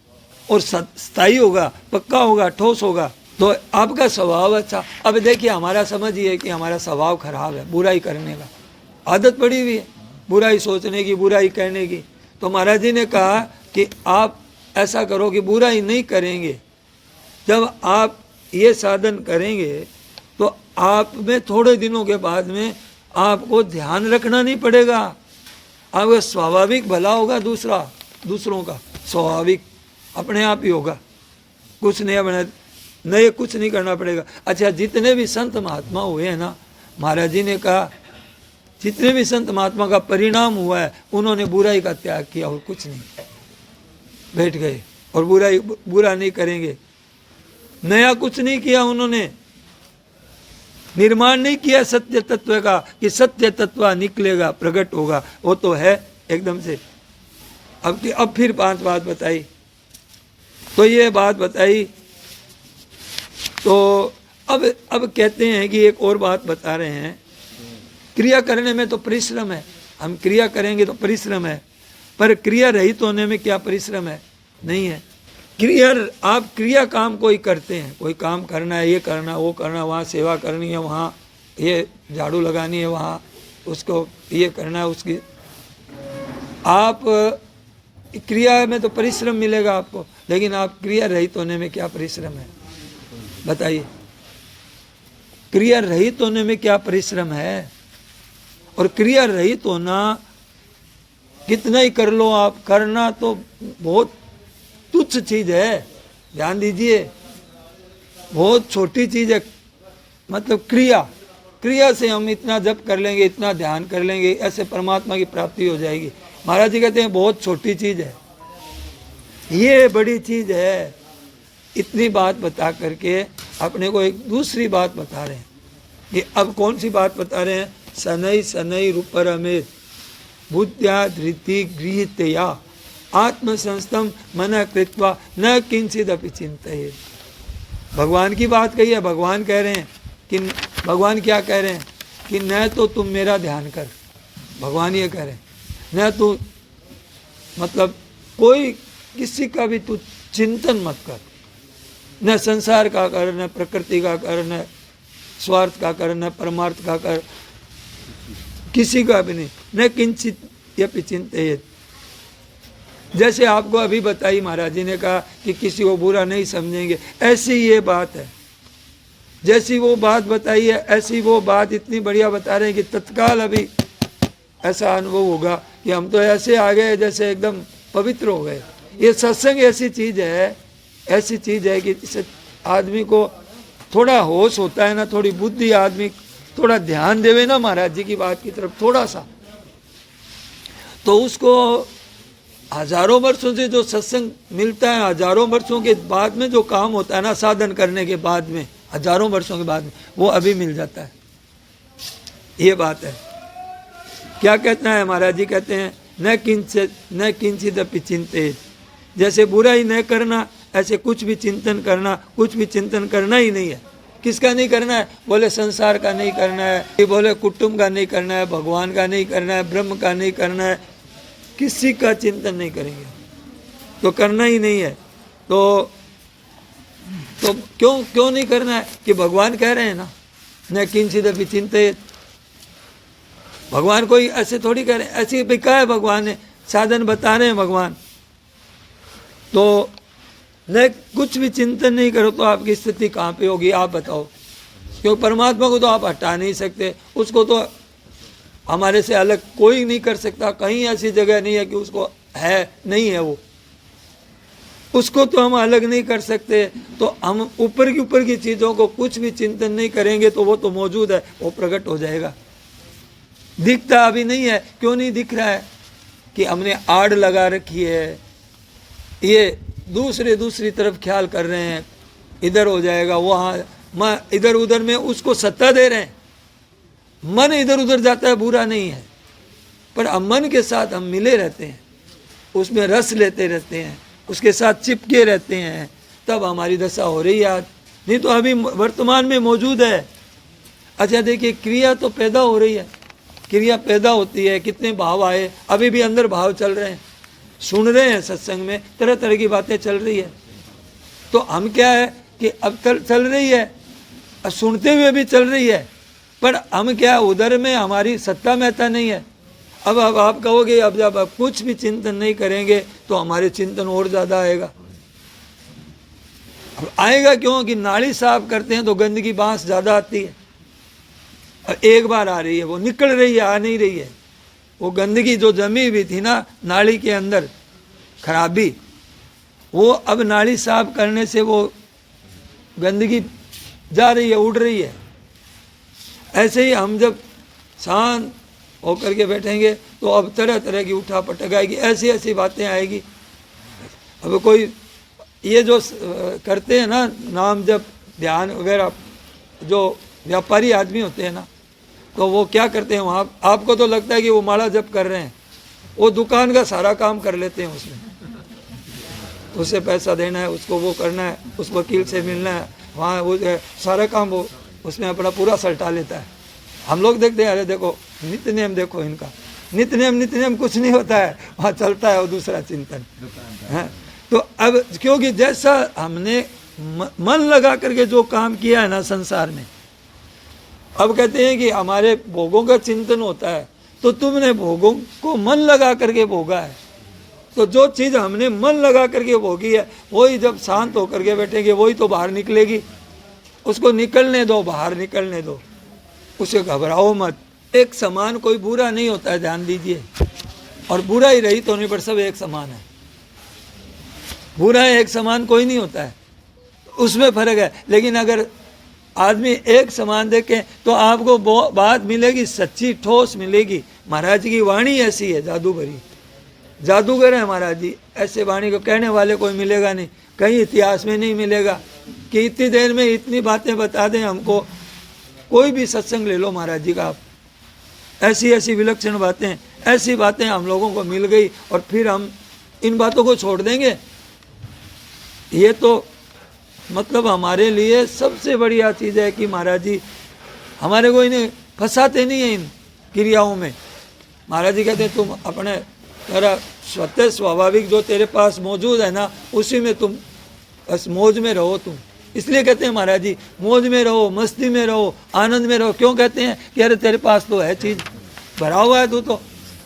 और स्थायी होगा, पक्का होगा, ठोस होगा। तो आपका स्वभाव अच्छा। अब देखिए हमारा समझ ये है कि हमारा स्वभाव खराब है, बुराई करने का आदत पड़ी हुई है, बुराई सोचने की, बुराई कहने की। तो महाराज जी ने कहा कि आप ऐसा करो कि बुराई नहीं करेंगे। जब आप ये साधन करेंगे तो आप में थोड़े दिनों के बाद में आपको ध्यान रखना नहीं पड़ेगा, आपका स्वाभाविक भला होगा, दूसरों का स्वाभाविक अपने आप ही होगा, कुछ नए कुछ नहीं करना पड़ेगा। अच्छा, जितने भी संत महात्मा हुए हैं ना, महाराज जी ने कहा जितने भी संत महात्मा का परिणाम हुआ है, उन्होंने बुराई का त्याग किया और कुछ नहीं, बैठ गए और बुरा नहीं करेंगे। नया कुछ नहीं किया उन्होंने, निर्माण नहीं किया सत्य तत्व का कि सत्य तत्व निकलेगा, प्रकट होगा, वो तो है एकदम से। अब फिर 5 बात बताई, तो ये बात बताई। तो अब कहते हैं कि एक और बात बता रहे हैं, क्रिया करने में तो परिश्रम है, हम क्रिया करेंगे तो परिश्रम है, पर क्रिया रहित होने में क्या परिश्रम है? नहीं है। आप क्रिया काम कोई करते हैं, कोई काम करना है, ये करना, वो करना, वहाँ सेवा करनी है, वहाँ ये झाड़ू लगानी है, वहाँ उसको ये करना है, उसकी आप क्रिया में तो परिश्रम मिलेगा आपको, लेकिन आप क्रिया रहित होने में क्या परिश्रम है बताइए? क्रिया रहित होने में क्या परिश्रम है? और क्रिया रहित होना कितना ही कर लो आप, करना तो बहुत तुच्छ चीज है, ध्यान दीजिए, बहुत छोटी चीज है। मतलब क्रिया से हम इतना जप कर लेंगे, इतना ध्यान कर लेंगे, ऐसे परमात्मा की प्राप्ति हो जाएगी। महाराज जी कहते हैं बहुत छोटी चीज है, ये बड़ी चीज है। इतनी बात बता करके अपने को एक दूसरी बात बता रहे हैं। ये अब कौन सी बात बता रहे हैं? शनै रूपरमेत बुद्ध्या धृति गृहीतया आत्मसंस्थम मन कृत्वा न किंचिदपि चिंतयेत्। भगवान की बात कही है। भगवान कह रहे हैं कि भगवान क्या कह रहे हैं कि न तो तुम मेरा ध्यान कर, भगवान ये कह रहे हैं, न तू मतलब कोई किसी का भी तू चिंतन मत कर, न संसार का कर, न प्रकृति का कर, न स्वार्थ का कर, न परमार्थ का कर, किसी का भी नहीं। न किंचित यपि चिंतयेत्। जैसे आपको अभी बताई महाराज जी ने कहा कि किसी को बुरा नहीं समझेंगे, ऐसी ये बात है। जैसी वो बात बताई है ऐसी वो बात इतनी बढ़िया बता रहे हैं कि तत्काल अभी ऐसा अनुभव होगा कि हम तो ऐसे आ गए जैसे एकदम पवित्र हो गए। ये सत्संग ऐसी चीज है कि इसे आदमी को थोड़ा होश होता है ना, थोड़ी बुद्धि, आदमी थोड़ा ध्यान देवे ना महाराज जी की बात की तरफ थोड़ा सा, तो उसको हजारों वर्षों से जो सत्संग मिलता है, हजारों वर्षों के बाद में जो काम होता है ना, साधन करने के बाद में, हजारों वर्षों के बाद में, वो अभी मिल जाता है। ये बात है। क्या कहना है महाराज जी? कहते हैं न किंचित अपि चिंतेत, जैसे बुराई न करना, ऐसे कुछ भी चिंतन करना, कुछ भी चिंतन करना ही नहीं है। किसका नहीं करना है? बोले संसार का नहीं करना है, बोले कुटुंब का नहीं करना है, भगवान का नहीं करना है, ब्रह्म का नहीं करना है, किसी का चिंतन नहीं करेंगे तो करना ही नहीं है। तो क्यों नहीं करना है? कि भगवान कह रहे हैं ना, न किंचित अपि चिंतेत। भगवान कोई ऐसे थोड़ी कह रहे हैं, ऐसी भी कहा है भगवान ने, साधन बता रहे हैं भगवान। तो न कुछ भी चिंतन नहीं करो तो आपकी स्थिति कहाँ पे होगी आप बताओ? क्योंकि परमात्मा को तो आप हटा नहीं सकते, उसको तो हमारे से अलग कोई नहीं कर सकता। कहीं ऐसी जगह नहीं है कि उसको है नहीं है, वो उसको तो हम अलग नहीं कर सकते। तो हम ऊपर की चीज़ों को कुछ भी चिंतन नहीं करेंगे तो वो तो मौजूद है, वो प्रकट हो जाएगा। दिखता अभी नहीं है, क्यों नहीं दिख रहा है? कि हमने आड़ लगा रखी है, ये दूसरी तरफ ख्याल कर रहे हैं, इधर हो जाएगा वहाँ, इधर उधर में उसको सत्ता दे रहे हैं। मन इधर उधर जाता है, बुरा नहीं है, पर अब मन के साथ हम मिले रहते हैं, उसमें रस लेते रहते हैं, उसके साथ चिपके रहते हैं, तब हमारी दशा हो रही है आज। नहीं तो अभी वर्तमान में मौजूद है। अच्छा देखिए, क्रिया तो पैदा हो रही है, क्रिया पैदा होती है, कितने भाव आए, अभी भी अंदर भाव चल रहे हैं, सुन रहे हैं सत्संग में तरह तरह की बातें चल रही है। तो हम क्या है कि अब चल रही है, सुनते हुए भी चल रही है, पर हम क्या उधर में हमारी सत्ता महता नहीं है। अब आप कहोगे अब जब आप कुछ भी चिंतन नहीं करेंगे तो हमारे चिंतन और ज़्यादा आएगा। अब आएगा क्यों? कि नाली साफ करते हैं तो गंदगी बांस ज़्यादा आती है, और एक बार आ रही है, वो निकल रही है, आ नहीं रही है। वो गंदगी जो जमी हुई थी ना नाली के अंदर, खराबी, वो अब नाली साफ करने से वो गंदगी जा रही है, उड़ रही है। ऐसे ही हम जब शांत होकर के बैठेंगे तो अब तरह तरह की उठा पटक आएगी, ऐसी ऐसी बातें आएगी। अब कोई ये जो करते हैं ना नाम जब ध्यान वगैरह, जो व्यापारी आदमी होते हैं ना, तो वो क्या करते हैं वहाँ, आपको तो लगता है कि वो माला जप कर रहे हैं, वो दुकान का सारा काम कर लेते हैं। उसमें उसे पैसा देना है, उसको वो करना है, उस वकील से मिलना है, वहाँ वो सारा काम वो उसमें अपना पूरा सल्टा लेता है। हम लोग देखते हैं, अरे देखो नित्य नियम, देखो इनका नित्य नियम कुछ नहीं होता है, वहाँ चलता है वो दूसरा चिंतन है। तो अब क्योंकि जैसा हमने मन लगा करके जो काम किया है ना संसार में, अब कहते हैं कि हमारे भोगों का चिंतन होता है, तो तुमने भोगों को मन लगा करके भोगा है। तो जो चीज़ हमने मन लगा करके भोगी है, वही जब शांत होकर के बैठेंगे वही तो बाहर निकलेगी। उसको निकलने दो, बाहर निकलने दो, उसे घबराओ मत। एक समान कोई बुरा नहीं होता है, ध्यान दीजिए। और बुरा ही रही तो नहीं, पर सब एक समान है। बुरा एक समान कोई नहीं होता है, उसमें फर्क है। लेकिन अगर आदमी एक समान देखे तो आपको बात मिलेगी, सच्ची ठोस मिलेगी। महाराज की वाणी ऐसी है, जादू भरी, जादूगर है महाराज जी। ऐसे वाणी को कहने वाले कोई मिलेगा नहीं, कहीं इतिहास में नहीं मिलेगा कि इतनी देर में इतनी बातें बता दें हमको। कोई भी सत्संग ले लो महाराज जी का आप, ऐसी ऐसी विलक्षण बातें, ऐसी बातें हम लोगों को मिल गई, और फिर हम इन बातों को छोड़ देंगे। ये तो मतलब हमारे लिए सबसे बढ़िया चीज़ है कि महाराज जी हमारे को इन्हें फंसाते नहीं है इन क्रियाओं में। महाराज जी कहते हैं तुम अपने तेरा स्वतः स्वाभाविक जो तेरे पास मौजूद है ना, उसी में तुम बस मौज में रहो। तुम इसलिए कहते हैं महाराज जी मौज में रहो, मस्ती में रहो, आनंद में रहो। क्यों कहते हैं कि अरे तेरे पास तो है चीज़, भरा हुआ है, तू तो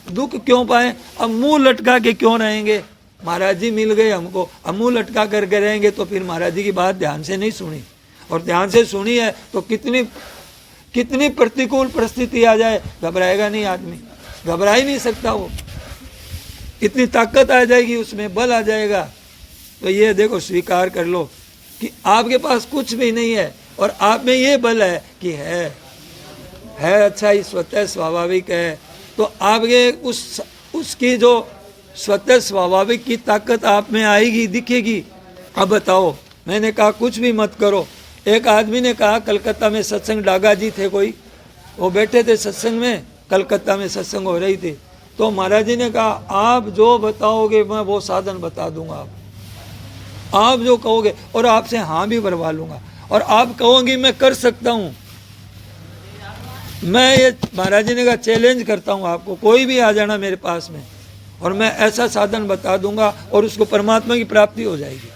दुख क्यों पाए? अब मुंह लटका के क्यों रहेंगे? महाराज जी मिल गए हमको, अब मुंह लटका करके रहेंगे तो फिर महाराज जी की बात ध्यान से नहीं सुनी। और ध्यान से सुनी है तो कितनी प्रतिकूल परिस्थिति आ जाए, घबराएगा नहीं आदमी, घबरा ही नहीं सकता वो। इतनी ताकत आ जाएगी उसमें, बल आ जाएगा। तो ये देखो स्वीकार कर लो कि आपके पास कुछ भी नहीं है और आप में ये बल है कि है अच्छा ही स्वतः स्वाभाविक है, तो आपके उसकी जो स्वतः स्वाभाविक की ताकत आप में आएगी, दिखेगी। अब बताओ, मैंने कहा कुछ भी मत करो। एक आदमी ने कहा, कलकत्ता में सत्संग, डागा जी थे कोई, वो बैठे थे सत्संग में, कलकत्ता में सत्संग हो रही थी, तो महाराज जी ने कहा आप जो बताओगे मैं वो साधन बता दूंगा, आप जो कहोगे, और आपसे हाँ भी भरवा लूंगा, और आप कहोगे मैं कर सकता हूं। मैं ये महाराज जी ने कहा चैलेंज करता हूं आपको, कोई भी आ जाना मेरे पास में और मैं ऐसा साधन बता दूंगा और उसको परमात्मा की प्राप्ति हो जाएगी,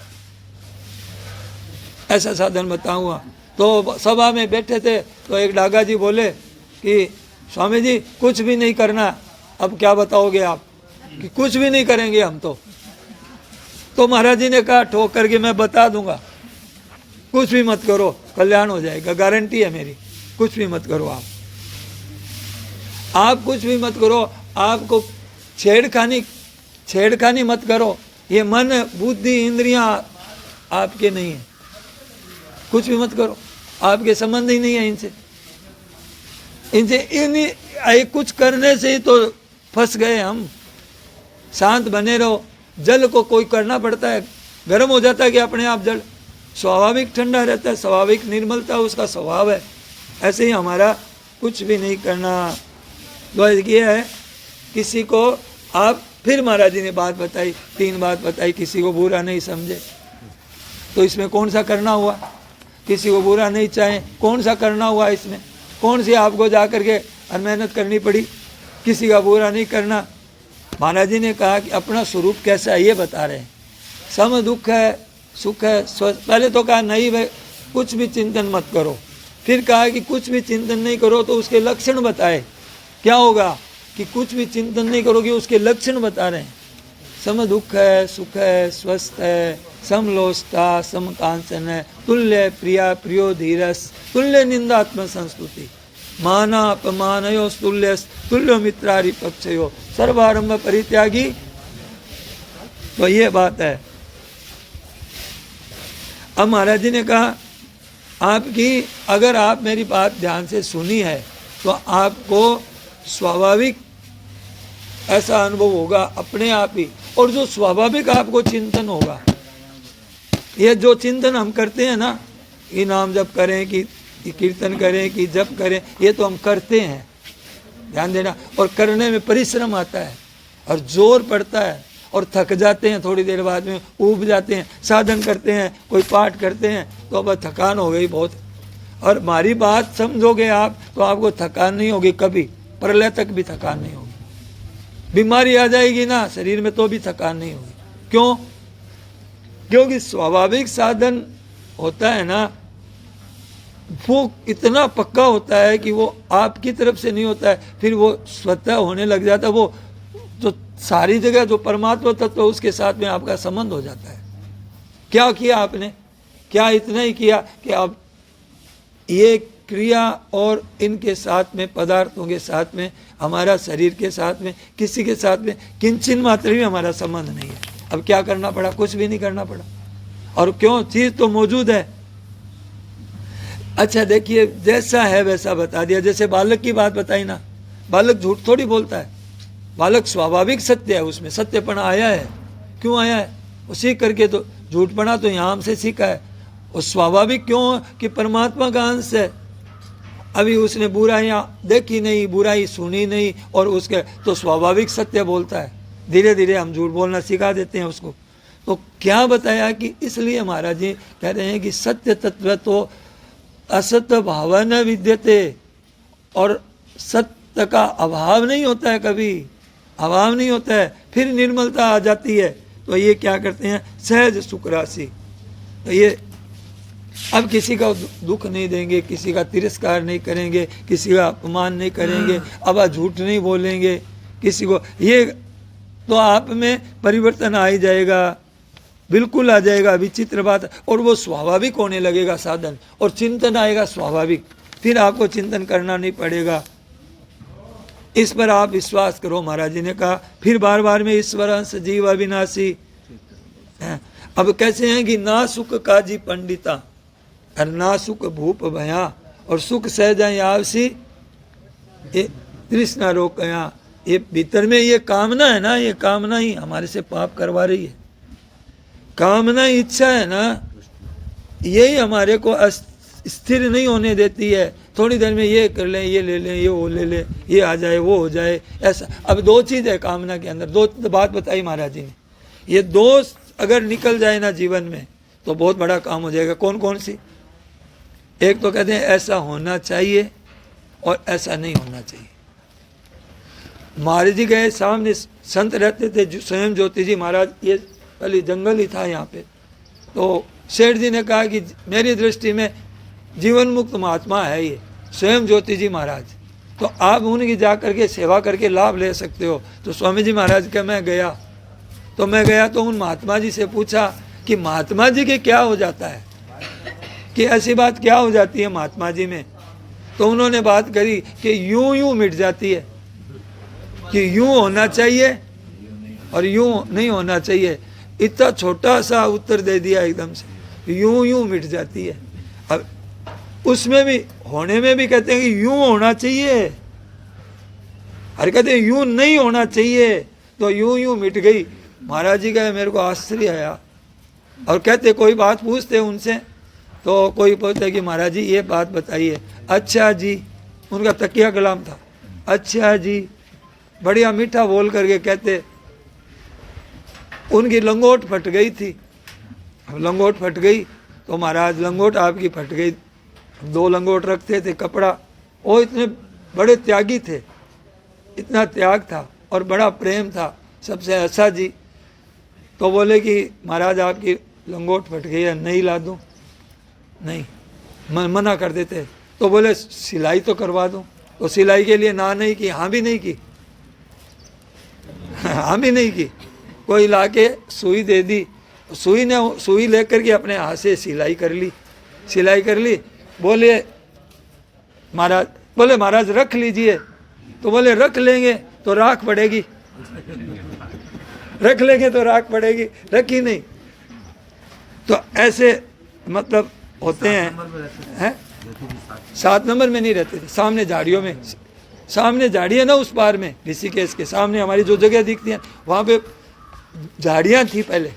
ऐसा साधन बताऊंगा। तो सभा में बैठे थे, तो एक डागा जी बोले कि स्वामी जी कुछ भी नहीं करना, अब क्या बताओगे आप? कि कुछ भी नहीं करेंगे हम तो महाराज जी ने कहा ठोक करके मैं बता दूंगा, कुछ भी मत करो, कल्याण हो जाएगा, गारंटी है मेरी, कुछ भी मत करो आप कुछ भी मत करो, आपको छेड़खानी मत करो, ये मन बुद्धि इंद्रियां आपके नहीं है, कुछ भी मत करो, आपके संबंध ही नहीं है इनसे कुछ करने से ही तो फंस गए हम। शांत बने रहो, जल को कोई करना पड़ता है, गर्म हो जाता है कि अपने आप जल स्वाभाविक ठंडा रहता है, स्वाभाविक निर्मलता उसका स्वभाव है। ऐसे ही हमारा कुछ भी नहीं करना। तो ये है, किसी को आप, फिर महाराज जी ने बात बताई, 3 बात बताई, किसी को बुरा नहीं समझे, तो इसमें कौन सा करना हुआ? किसी को बुरा नहीं चाहे, कौन सा करना हुआ? इसमें कौन सी आपको जा करके मेहनत करनी पड़ी? किसी का बुरा नहीं करना। महाराज जी ने कहा कि अपना स्वरूप कैसा है ये बता रहे हैं, सम दुख है, सुख है, पहले तो कहा नहीं भाई कुछ भी चिंतन मत करो, फिर कहा कि कुछ भी चिंतन नहीं करो तो उसके लक्षण बताए, क्या होगा कि कुछ भी चिंतन नहीं करोगे, उसके लक्षण बता रहे हैं। सम दुख है, सुख है, स्वस्थ है, समलोष्टा, समकांचन है, तुल्य प्रिया प्रियो धीरस, तुल्य निंदात्म संस्तुति, माना अपमानयो तुल्य तुल्यो मित्रारि पक्षयो, सर्वारंभ परित्यागी। तो ये बात है। अब महाराज जी ने कहा आपकी, अगर आप मेरी बात ध्यान से सुनी है तो आपको स्वाभाविक ऐसा अनुभव होगा अपने आप ही, और जो स्वाभाविक आपको चिंतन होगा, ये जो चिंतन हम करते हैं ना, ये नाम जप करें कि कीर्तन करें कि जप करें, ये तो हम करते हैं, ध्यान देना, और करने में परिश्रम आता है और जोर पड़ता है और थक जाते हैं, थोड़ी देर बाद में ऊब जाते हैं, साधन करते हैं, कोई पाठ करते हैं तो अब थकान हो गई बहुत, और हमारी बात समझोगे आप तो आपको थकान नहीं होगी, कभी प्रलय तक भी थकान नहीं होगी। बीमारी आ जाएगी ना शरीर में तो भी थकान नहीं होगी। क्यों? क्योंकि स्वाभाविक साधन होता है ना, वो इतना पक्का होता है कि वो आपकी तरफ से नहीं होता है, फिर वो स्वतः होने लग जाता है, वो तो सारी जगह जो परमात्मा तत्व उसके साथ में आपका संबंध हो जाता है। क्या किया आपने? क्या इतना ही किया कि आप ये क्रिया और इनके साथ में, पदार्थों के साथ में, हमारा शरीर के साथ में, किसी के साथ में किंचिन मात्र भी हमारा संबंध नहीं है। अब क्या करना पड़ा? कुछ भी नहीं करना पड़ा। और क्यों? चीज तो मौजूद है। अच्छा देखिए, जैसा है वैसा बता दिया। जैसे बालक की बात बताई ना, बालक झूठ थोड़ी बोलता है, बालक स्वाभाविक सत्य है, उसमें सत्यपना आया है। क्यों आया है? वो सीख करके, तो झूठपना तो यहाँ हमसे सीखा है। वो स्वाभाविक क्यों? कि परमात्मा का अंश है। अभी उसने बुराइयां देखी नहीं, बुराई सुनी नहीं, और उसके तो स्वाभाविक सत्य बोलता है। धीरे धीरे हम झूठ बोलना सिखा देते हैं उसको। तो क्या बताया कि इसलिए महाराज जी कह रहे हैं कि सत्य तत्व तो असत्य भाव न विद्यते, और सत्य का अभाव नहीं होता है, कभी अभाव नहीं होता है, फिर निर्मलता आ जाती है। तो ये क्या करते हैं? सहज सुख राशि। तो ये अब किसी का दुख नहीं देंगे, किसी का तिरस्कार नहीं करेंगे, किसी का अपमान नहीं करेंगे, अब झूठ नहीं बोलेंगे किसी को, ये तो आप में परिवर्तन आ ही जाएगा, बिल्कुल आ जाएगा। विचित्र बात है। और वो स्वाभाविक होने लगेगा साधन, और चिंतन आएगा स्वाभाविक, फिर आपको चिंतन करना नहीं पड़ेगा। इस पर आप विश्वास करो। महाराज जी ने कहा फिर बार बार में, ईश्वर अंश जीव अविनाशी। अब कैसे हैं कि ना सुख काजी पंडिता और ना सुख भूप भया, और सुख सहजाई आवसी ये तृष्णा रोकया। ये भीतर में ये कामना है ना, ये कामना ही हमारे से पाप करवा रही है। कामना इच्छा है ना, यही हमारे को स्थिर नहीं होने देती है। थोड़ी देर में ये कर लें, ये ले लें, ये वो ले लें, ये आ जाए, वो हो जाए, ऐसा। अब दो चीज़ है कामना के अंदर, दो बात बताई महाराज जी ने। ये दो अगर निकल जाए ना जीवन में तो बहुत बड़ा काम हो जाएगा। कौन कौन सी? एक तो कहते हैं ऐसा होना चाहिए और ऐसा नहीं होना चाहिए। महाराज जी गए, सामने संत रहते थे, स्वयं ज्योति जी महाराज, ये पहले जंगल ही था यहाँ पे। तो सेठ जी ने कहा कि मेरी दृष्टि में जीवन मुक्त महात्मा है ये स्वयं ज्योति जी महाराज, तो आप उनकी जा करके सेवा करके लाभ ले सकते हो। तो स्वामी जी महाराज का मैं गया तो उन महात्मा जी से पूछा कि महात्मा जी के क्या हो जाता है, कि ऐसी बात क्या हो जाती है महात्मा जी में। तो उन्होंने बात करी कि यूं यूं मिट जाती है, कि यूं होना चाहिए और यूं नहीं होना चाहिए। इतना छोटा सा उत्तर दे दिया एकदम से, यूं यूं मिट जाती है। अब उसमें भी होने में भी कहते हैं कि यूं होना चाहिए, अरे कहते हैं यूं नहीं होना चाहिए, तो यूं यूं मिट गई। महाराज जी का मेरे को आश्चर्य आया, और कहते कोई बात पूछते उनसे, तो कोई पूछते कि महाराज जी ये बात बताइए। अच्छा जी, उनका तकिया कलाम था, अच्छा जी, बढ़िया मीठा बोल करके कहते। उनकी लंगोट फट गई थी, लंगोट फट गई तो महाराज लंगोट आपकी फट गई, 2 लंगोट रखते थे कपड़ा। वो इतने बड़े त्यागी थे, इतना त्याग था और बड़ा प्रेम था सबसे। अच्छा जी, तो बोले कि महाराज आपकी लंगोट फट गई है, नहीं ला दूँ? नहीं, मना कर देते। तो बोले सिलाई तो करवा दूँ? तो सिलाई के लिए ना नहीं की, हाँ भी नहीं की, हाँ भी नहीं की। कोई लाके सुई दे दी, सुई लेकर के अपने हाथ से सिलाई कर ली। बोले महाराज रख लीजिए। तो बोले रख लेंगे तो राख पड़ेगी, रख लेंगे तो राख पड़ेगी, रखी नहीं। तो ऐसे मतलब होते हैं। 7 नंबर में नहीं रहते थे, सामने झाड़ियों में, सामने झाड़ी है ना उस पार में, ऋषिकेश के सामने हमारी जो जगह दिखती है वहाँ पे झाड़ियाँ थी, पहले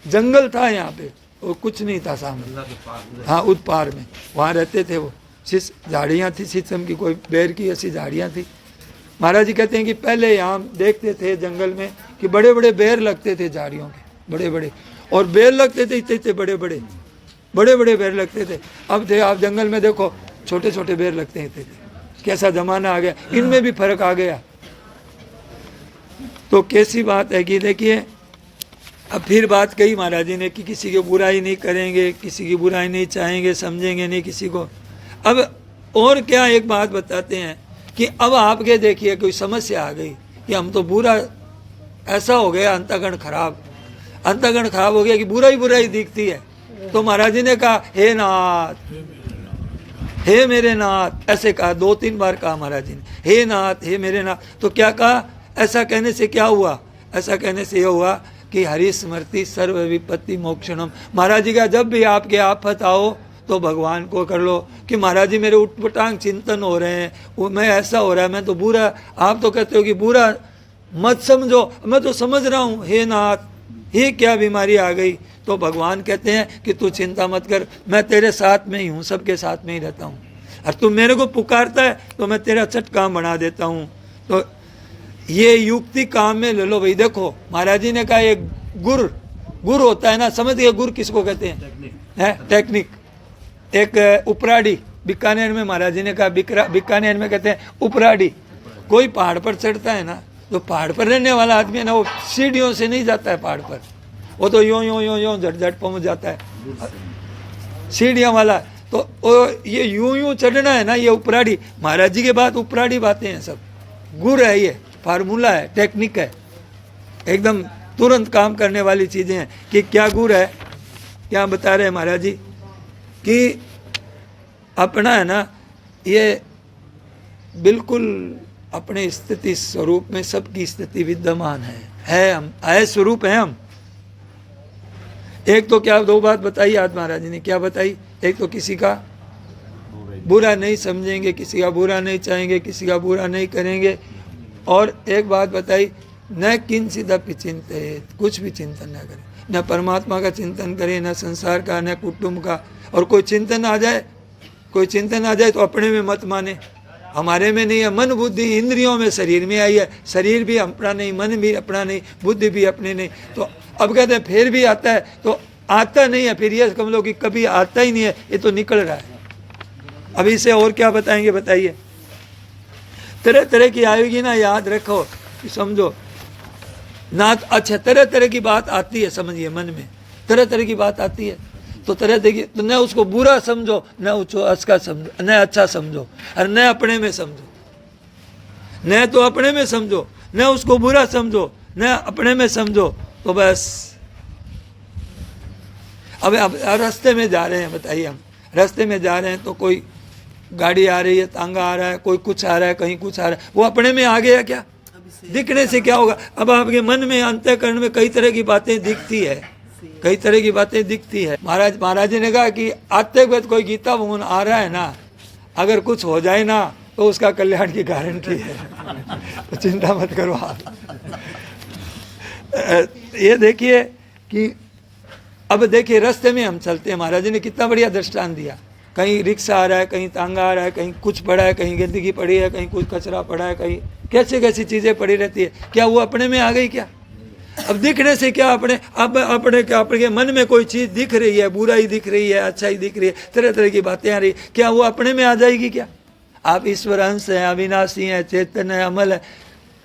जंगल था यहाँ पे, और कुछ नहीं था सामने। हाँ, उस पार में वहाँ रहते थे वो, झाड़ियाँ थी शीशम की, कोई बेर की ऐसी झाड़ियाँ थी। महाराज जी कहते हैं कि पहले यहाँ देखते थे जंगल में कि बड़े बड़े बेर लगते थे झाड़ियों के, बड़े बड़े, और बेर लगते थे इतने बड़े बड़े बेर लगते थे। अब थे आप जंगल में देखो छोटे छोटे बेर लगते थे। कैसा जमाना आ गया, इनमें भी फर्क आ गया। तो कैसी बात है कि देखिए, अब फिर बात कही महाराज जी ने कि किसी की बुराई नहीं करेंगे, किसी की बुराई नहीं चाहेंगे, समझेंगे नहीं किसी को। अब और क्या एक बात बताते हैं कि अब आपके देखिए कोई समस्या आ गई कि हम तो बुरा, ऐसा हो गया अंतःकरण खराब हो गया कि बुराई दिखती है। तो महाराज जी ने कहा हे नाथ, हे मेरे नाथ, ऐसे कहा 2-3 बार कहा महाराज जी ने, हे नाथ, हे मेरे नाथ। तो क्या कहा? ऐसा कहने से क्या हुआ? ऐसा कहने से यह हुआ कि हरि स्मृति सर्व विपत्ति मोक्षणम। महाराज जी का जब भी आपके आफत आओ तो भगवान को कर लो कि महाराज जी मेरे उटपटांग चिंतन हो रहे हैं, वो मैं ऐसा हो रहा है, मैं तो बुरा, आप तो कहते हो कि बुरा मत समझो, मैं तो समझ रहा हूँ, हे नाथ, ये क्या बीमारी आ गई? तो भगवान कहते हैं कि तू चिंता मत कर, मैं तेरे साथ में ही हूँ, सबके साथ में ही रहता हूँ, और तू मेरे को पुकारता है तो मैं तेरा चट काम बना देता हूँ। तो ये युक्ति काम में ले लो भाई। देखो महाराज जी ने कहा एक गुर होता है ना, समझ गए गुर किसको कहते हैं? टेक्निक। एक उपराड़ी, बीकानेर में महाराज जी ने कहा, बीकानेर में कहते हैं उपराड़ी। कोई पहाड़ पर चढ़ता है ना, तो पहाड़ पर रहने वाला आदमी है ना, वो सीढ़ियों से नहीं जाता है पहाड़ पर, वो तो यूं झट पहुंच जाता है सीढ़ियाँ वाला। तो ये यूं चढ़ना है ना, ये उपराड़ी। महाराज जी के बाद उपराड़ी बातें हैं सब, गुर है, ये फार्मूला है, टेक्निक है, एकदम तुरंत काम करने वाली चीज़ें हैं। कि क्या गुर है, क्या बता रहे हैं महाराज जी कि अपना है ना, ये बिल्कुल अपने स्थिति स्वरूप में सबकी स्थिति विद्यमान है हम, आय स्वरूप है हम। एक तो क्या, दो बात बताई आज महाराज जी ने, क्या बताई? एक तो किसी का बुरा नहीं समझेंगे, किसी का बुरा नहीं चाहेंगे, किसी का बुरा नहीं करेंगे। और एक बात बताई, न किंचिदपि चिंतित, कुछ भी चिंतन न करें, न परमात्मा का चिंतन करें, न संसार का, न कुटुंब का। और कोई चिंतन आ जाए, कोई चिंतन आ जाए तो अपने में मत माने, हमारे में नहीं है। मन बुद्धि इंद्रियों में शरीर में आई है, शरीर भी अपना नहीं, मन भी अपना नहीं, बुद्धि भी अपने नहीं। तो अब कहते हैं फिर भी आता है, तो आता नहीं है, फिर ये कम लोग कि कभी आता ही नहीं है, ये तो निकल रहा है। अब इसे और क्या बताएंगे, बताइए? तरह तरह की आएगी ना, याद रखो, समझो ना। अच्छा, तरह तरह की बात आती है, समझिए, मन में तरह तरह की बात आती है। तो तरह देखिए, तो न उसको बुरा समझो, न उसको अच्छा समझो, न अच्छा समझो, और न अपने में समझो। न तो अपने में समझो, न उसको बुरा समझो, न अपने में समझो। तो बस अब रास्ते में जा रहे हैं, बताइए, हम रास्ते में जा रहे हैं तो कोई गाड़ी आ रही है, तांगा आ रहा है, कोई कुछ आ रहा है, कहीं कुछ आ रहा है, वो अपने में आ गया क्या? दिखने से क्या होगा? अब आपके मन में, अंतःकरण में कई तरह की बातें दिखती है, कई तरह की बातें दिखती है। महाराज जी ने कहा कि आते वक्त कोई गीता भवन आ रहा है ना, अगर कुछ हो जाए ना तो उसका कल्याण की गारंटी है, तो चिंता मत करो आप। ये देखिए कि अब देखिए, रास्ते में हम चलते हैं, महाराज जी ने कितना बढ़िया दृष्टांत दिया। कहीं रिक्शा आ रहा है, कहीं तांगा आ रहा है, कहीं कुछ पड़ा है, कहीं गंदगी पड़ी है, कहीं कुछ कचरा पड़ा है, कहीं कैसे कैसी चीजें पड़ी रहती है। क्या वो अपने में आ गई क्या? अब दिखने से क्या, अपने अब अपने क्या, अपने मन में कोई चीज दिख रही है, बुराई दिख रही है, अच्छाई दिख रही है, तरह तरह की बातें आ रही, क्या वो अपने में आ जाएगी क्या? आप ईश्वर अंश हैं, अविनाशी हैं, चेतन है, अमल है,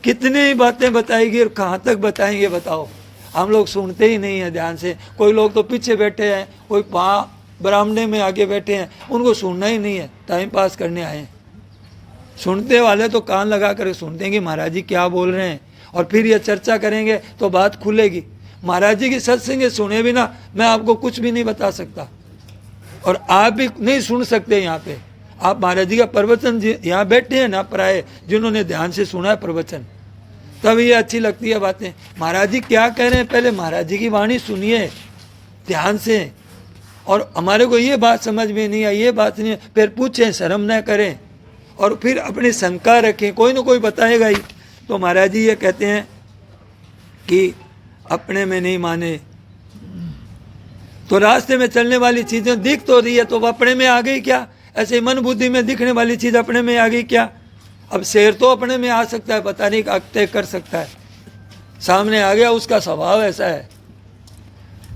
कितनी ही बातें बताएगी और कहाँ तक बताएंगे, बताओ? हम लोग सुनते ही नहीं है ध्यान से। कोई लोग तो पीछे बैठे हैं, कोई बरामदे में आगे बैठे हैं, उनको सुनना ही नहीं है, टाइम पास करने आए हैं। सुनते वाले तो कान लगा कर सुनते हैं कि महाराज जी क्या बोल रहे हैं, और फिर ये चर्चा करेंगे तो बात खुलेगी। महाराज जी की सत्संग सुने बिना मैं आपको कुछ भी नहीं बता सकता, और आप भी नहीं सुन सकते। यहाँ पे आप महाराज जी का प्रवचन, यहाँ बैठे हैं ना प्राय, जिन्होंने ध्यान से सुना है प्रवचन, तब ये अच्छी लगती है बातें। महाराज जी क्या कह रहे हैं, पहले महाराज जी की वाणी सुनिए ध्यान से, और हमारे को ये बात समझ में नहीं आई, ये बात नहीं, फिर पूछें, शर्म न करें, और फिर अपनी शंका रखें, कोई ना कोई बताएगा ही। तो महाराज जी ये कहते हैं कि अपने में नहीं माने, तो रास्ते में चलने वाली चीजें दिख तो रही है, तो वह अपने में आ गई क्या? ऐसे मन बुद्धि में दिखने वाली चीज अपने में आ गई क्या? अब शेर तो अपने में आ सकता है, पता नहीं तय कर सकता है, सामने आ गया, उसका स्वभाव ऐसा है।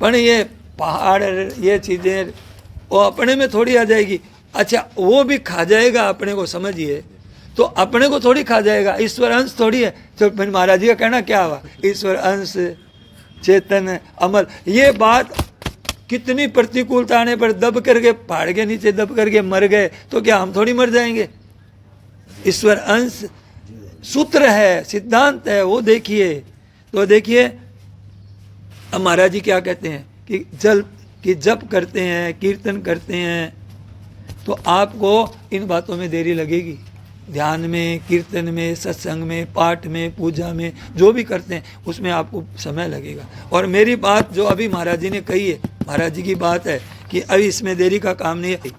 पर ये पहाड़, ये चीजें वो अपने में थोड़ी आ जाएगी। अच्छा, वो भी खा जाएगा अपने को, समझिए, तो अपने को थोड़ी खा जाएगा, ईश्वर अंश थोड़ी है। तो फिर महाराज जी का कहना क्या हुआ, ईश्वर अंश, चेतन, अमल। ये बात कितनी प्रतिकूलता आने पर दब करके, पहाड़ के नीचे दब करके मर गए, तो क्या हम थोड़ी मर जाएंगे? ईश्वर अंश सूत्र है, सिद्धांत है, वो देखिए। तो देखिए अब महाराज जी क्या कहते हैं कि जप करते हैं, कीर्तन करते हैं, तो आपको इन बातों में देरी लगेगी। ध्यान में, कीर्तन में, सत्संग में, पाठ में, पूजा में, जो भी करते हैं उसमें आपको समय लगेगा। और मेरी बात जो अभी महाराज जी ने कही है, महाराज जी की बात है कि अभी इसमें देरी का काम नहीं है।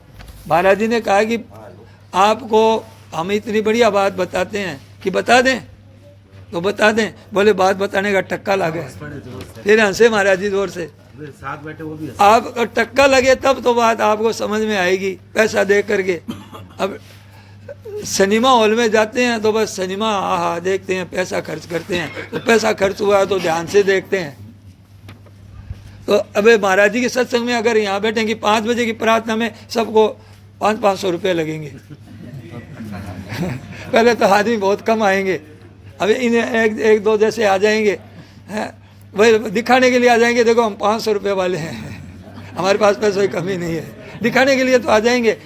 महाराज जी ने कहा कि आपको हम इतनी बढ़िया बात बताते हैं कि बता दें, तो बता दें। बोले बात बताने का टक्का लगे, फिर हंसे महाराज जी जोर से। साथ बैठे वो भी आप टक्का लगे तब तो बात आपको समझ में आएगी, पैसा दे करके। अब सिनेमा हॉल में जाते हैं तो बस सिनेमा आहा देखते हैं, पैसा खर्च करते हैं, तो पैसा खर्च हुआ है तो ध्यान से देखते हैं। तो अबे महाराज जी के सत्संग में अगर यहाँ बैठेंगे 5 बजे की प्रार्थना में सबको 500 रुपये लगेंगे। पहले तो आदमी बहुत कम आएंगे, अब इन्हें एक दो जैसे आ जाएंगे, वही दिखाने के लिए आ जाएंगे, देखो हम 500 रुपये वाले हैं, हमारे पास पैसों की कमी नहीं है, दिखाने के लिए तो आ जाएंगे।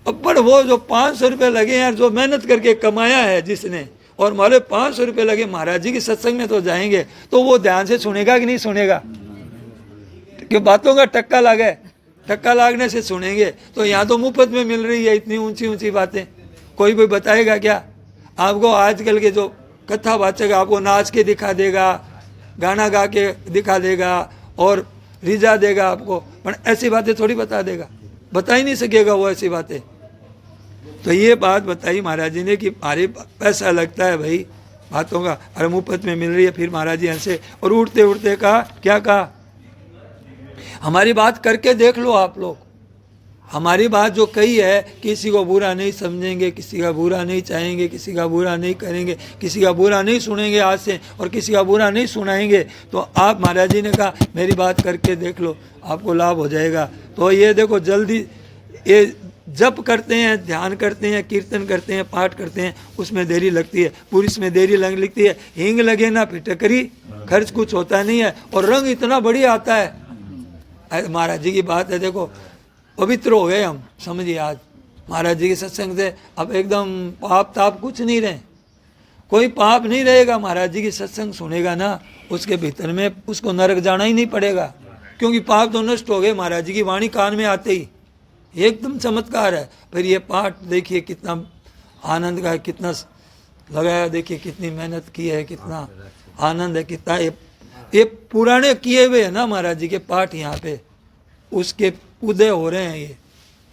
अब पर वो जो 500 रुपये लगे यार, जो मेहनत करके कमाया है जिसने, और मारे 500 रुपये लगे, महाराज जी के सत्संग में तो जाएंगे, तो वो ध्यान से सुनेगा कि नहीं सुनेगा? कि बातों का टक्का लगे, टक्का लागने से सुनेंगे। तो यहाँ तो मुफ्त में मिल रही है इतनी ऊंची ऊंची बातें, कोई भी बताएगा क्या आपको? आजकल के जो कथावाचक आपको नाच के दिखा देगा, गाना गा के दिखा देगा, और रिझा देगा आपको, पर ऐसी बातें थोड़ी बता देगा, बता ही नहीं सकेगा वो ऐसी बातें। तो ये बात बताई महाराज जी ने कि भारी पैसा लगता है भाई बातों का, अरे मुफ्त में मिल रही है। फिर महाराज जी हंसे और उठते उठते कहा, क्या कहा, हमारी बात करके देख लो आप लोग, हमारी बात जो कही है, किसी को बुरा नहीं समझेंगे, किसी का बुरा नहीं चाहेंगे, किसी का बुरा नहीं करेंगे, किसी का बुरा नहीं सुनेंगे आज से, और किसी का बुरा नहीं सुनाएंगे। तो आप, महाराज जी ने कहा, मेरी बात करके देख लो, आपको लाभ हो जाएगा। तो ये देखो जल्दी ये जप करते हैं, ध्यान करते हैं, कीर्तन करते हैं, पाठ करते हैं, उसमें देरी लगती है, पुरुष में देरी लगती है। हींग लगे ना फिटकरी, खर्च कुछ होता नहीं है, और रंग इतना बढ़िया आता है। महाराज जी की बात है, देखो पवित्र हो गए हम, समझिए आज महाराज जी के सत्संग से अब एकदम पाप ताप कुछ नहीं रहे, कोई पाप नहीं रहेगा। महाराज जी की सत्संग सुनेगा ना, उसके भीतर में उसको नरक जाना ही नहीं पड़ेगा, क्योंकि पाप तो नष्ट हो गए महाराज जी की वाणी कान में आते ही, एकदम चमत्कार है। फिर ये पाठ देखिए कितना आनंद का है, कितना लगाया, देखिए कितनी मेहनत की है, कितना आनंद है, कितना ये पुराने किए हुए है ना महाराज जी के पाठ, यहाँ पे उसके उदय हो रहे हैं।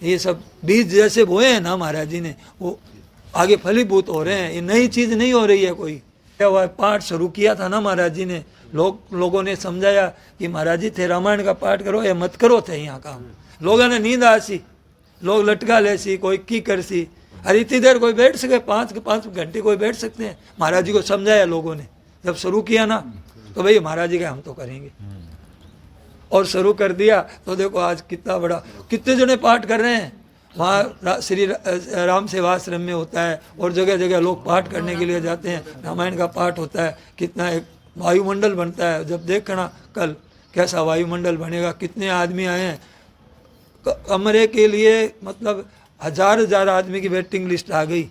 ये सब बीज जैसे बोए हैं ना महाराज जी ने, वो आगे फलीभूत हो रहे हैं। ये नई चीज नहीं हो रही है कोई। पाठ शुरू किया था ना महाराज जी ने, लोगों ने समझाया कि महाराज जी थे रामायण का पाठ करो या मत करो, थे यहाँ काम। लोगों ने नींद आसी, लोग लटका ले सी, कोई की कर सी, अरे इतनी देर कोई बैठ सके, 5 घंटे कोई बैठ सकते हैं। महाराज जी को समझाया लोगों ने, जब शुरू किया ना तो भाई महाराज जी का हम तो करेंगे, और शुरू कर दिया। तो देखो आज कितना बड़ा, कितने जने पाठ कर रहे हैं। वहाँ श्री राम सेवाश्रम में होता है, और जगह जगह लोग पाठ करने के लिए जाते हैं, रामायण का पाठ होता है। कितना एक वायुमंडल बनता है, जब देखना कल कैसा वायुमंडल बनेगा। कितने आदमी आए हैं कमरे के लिए, मतलब हजार आदमी की वेटिंग लिस्ट आ गई।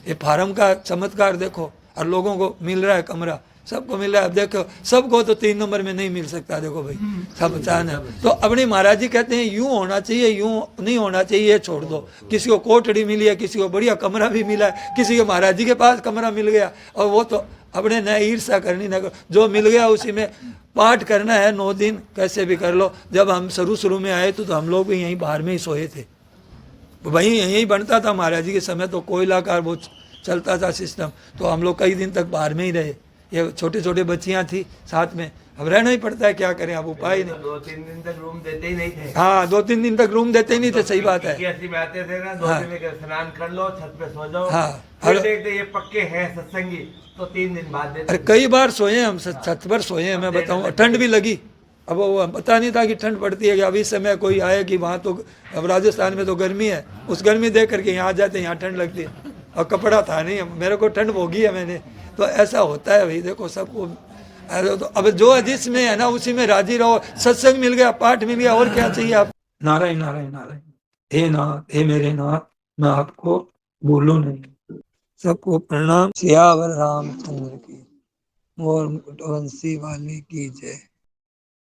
ये फार्म का चमत्कार देखो, और लोगों को मिल रहा है कमरा, सबको मिल रहा है। अब देखो सबको तो 3 नंबर में नहीं मिल सकता, देखो भाई सब चाहना। तो अपने महाराज जी कहते हैं यूं होना चाहिए, यूं नहीं होना चाहिए, ये छोड़ दो। किसी को कोठड़ी मिली है, किसी को बढ़िया कमरा भी मिला है, किसी को महाराज जी के पास कमरा मिल गया, और वो तो अपने न ईर्षा करनी न, जो मिल गया उसी में पाठ करना है। 9 दिन कैसे भी कर लो। जब हम शुरू में आए तो हम लोग भी यहीं बाहर में ही सोए थे, वहीं यहीं बनता था महाराज जी के समय, तो कोयला का वो चलता था सिस्टम, तो हम लोग कई दिन तक बाहर में ही रहे। ये छोटे छोटे बच्चियां थी साथ में, अब रहना ही पड़ता है, क्या करें, अब उपाय नहीं। 2-3 दिन तक रूम देते ही नहीं थे। हाँ 2-3 दिन तक रूम देते ही नहीं थे, सही बात है। आते थे ना, 2 दिन में स्नान कर लो, छत पे सो जाओ। हाँ फिर देखते ये पक्के हैं सत्संगी, तो 3 दिन बाद देते। अरे कई बार सोए हम, छत पर सोए हैं, मैं बताऊँ, ठंड भी लगी। अब वो पता नहीं था कि ठंड पड़ती है, कि अब इस समय कोई आए कि वहाँ तो, अब राजस्थान में तो गर्मी है, उस गर्मी देख करके यहाँ आ जाते हैं, यहाँ ठंड लगती है, और कपड़ा था नहीं, मेरे को ठंड भोगी है मैंने। तो ऐसा होता है भाई, देखो सबको। तो अब जो जिसमें है ना उसी में राजी रहो। सत्संग मिल गया, पाठ मिल गया, और क्या चाहिए आप। नारायण नारायण नारायण। हे नाथ, हे मेरे नाथ, मैं आपको भूलूं नहीं। सबको प्रणाम। सियावर रामचंद्र की, मोर वंशी वाली की जय।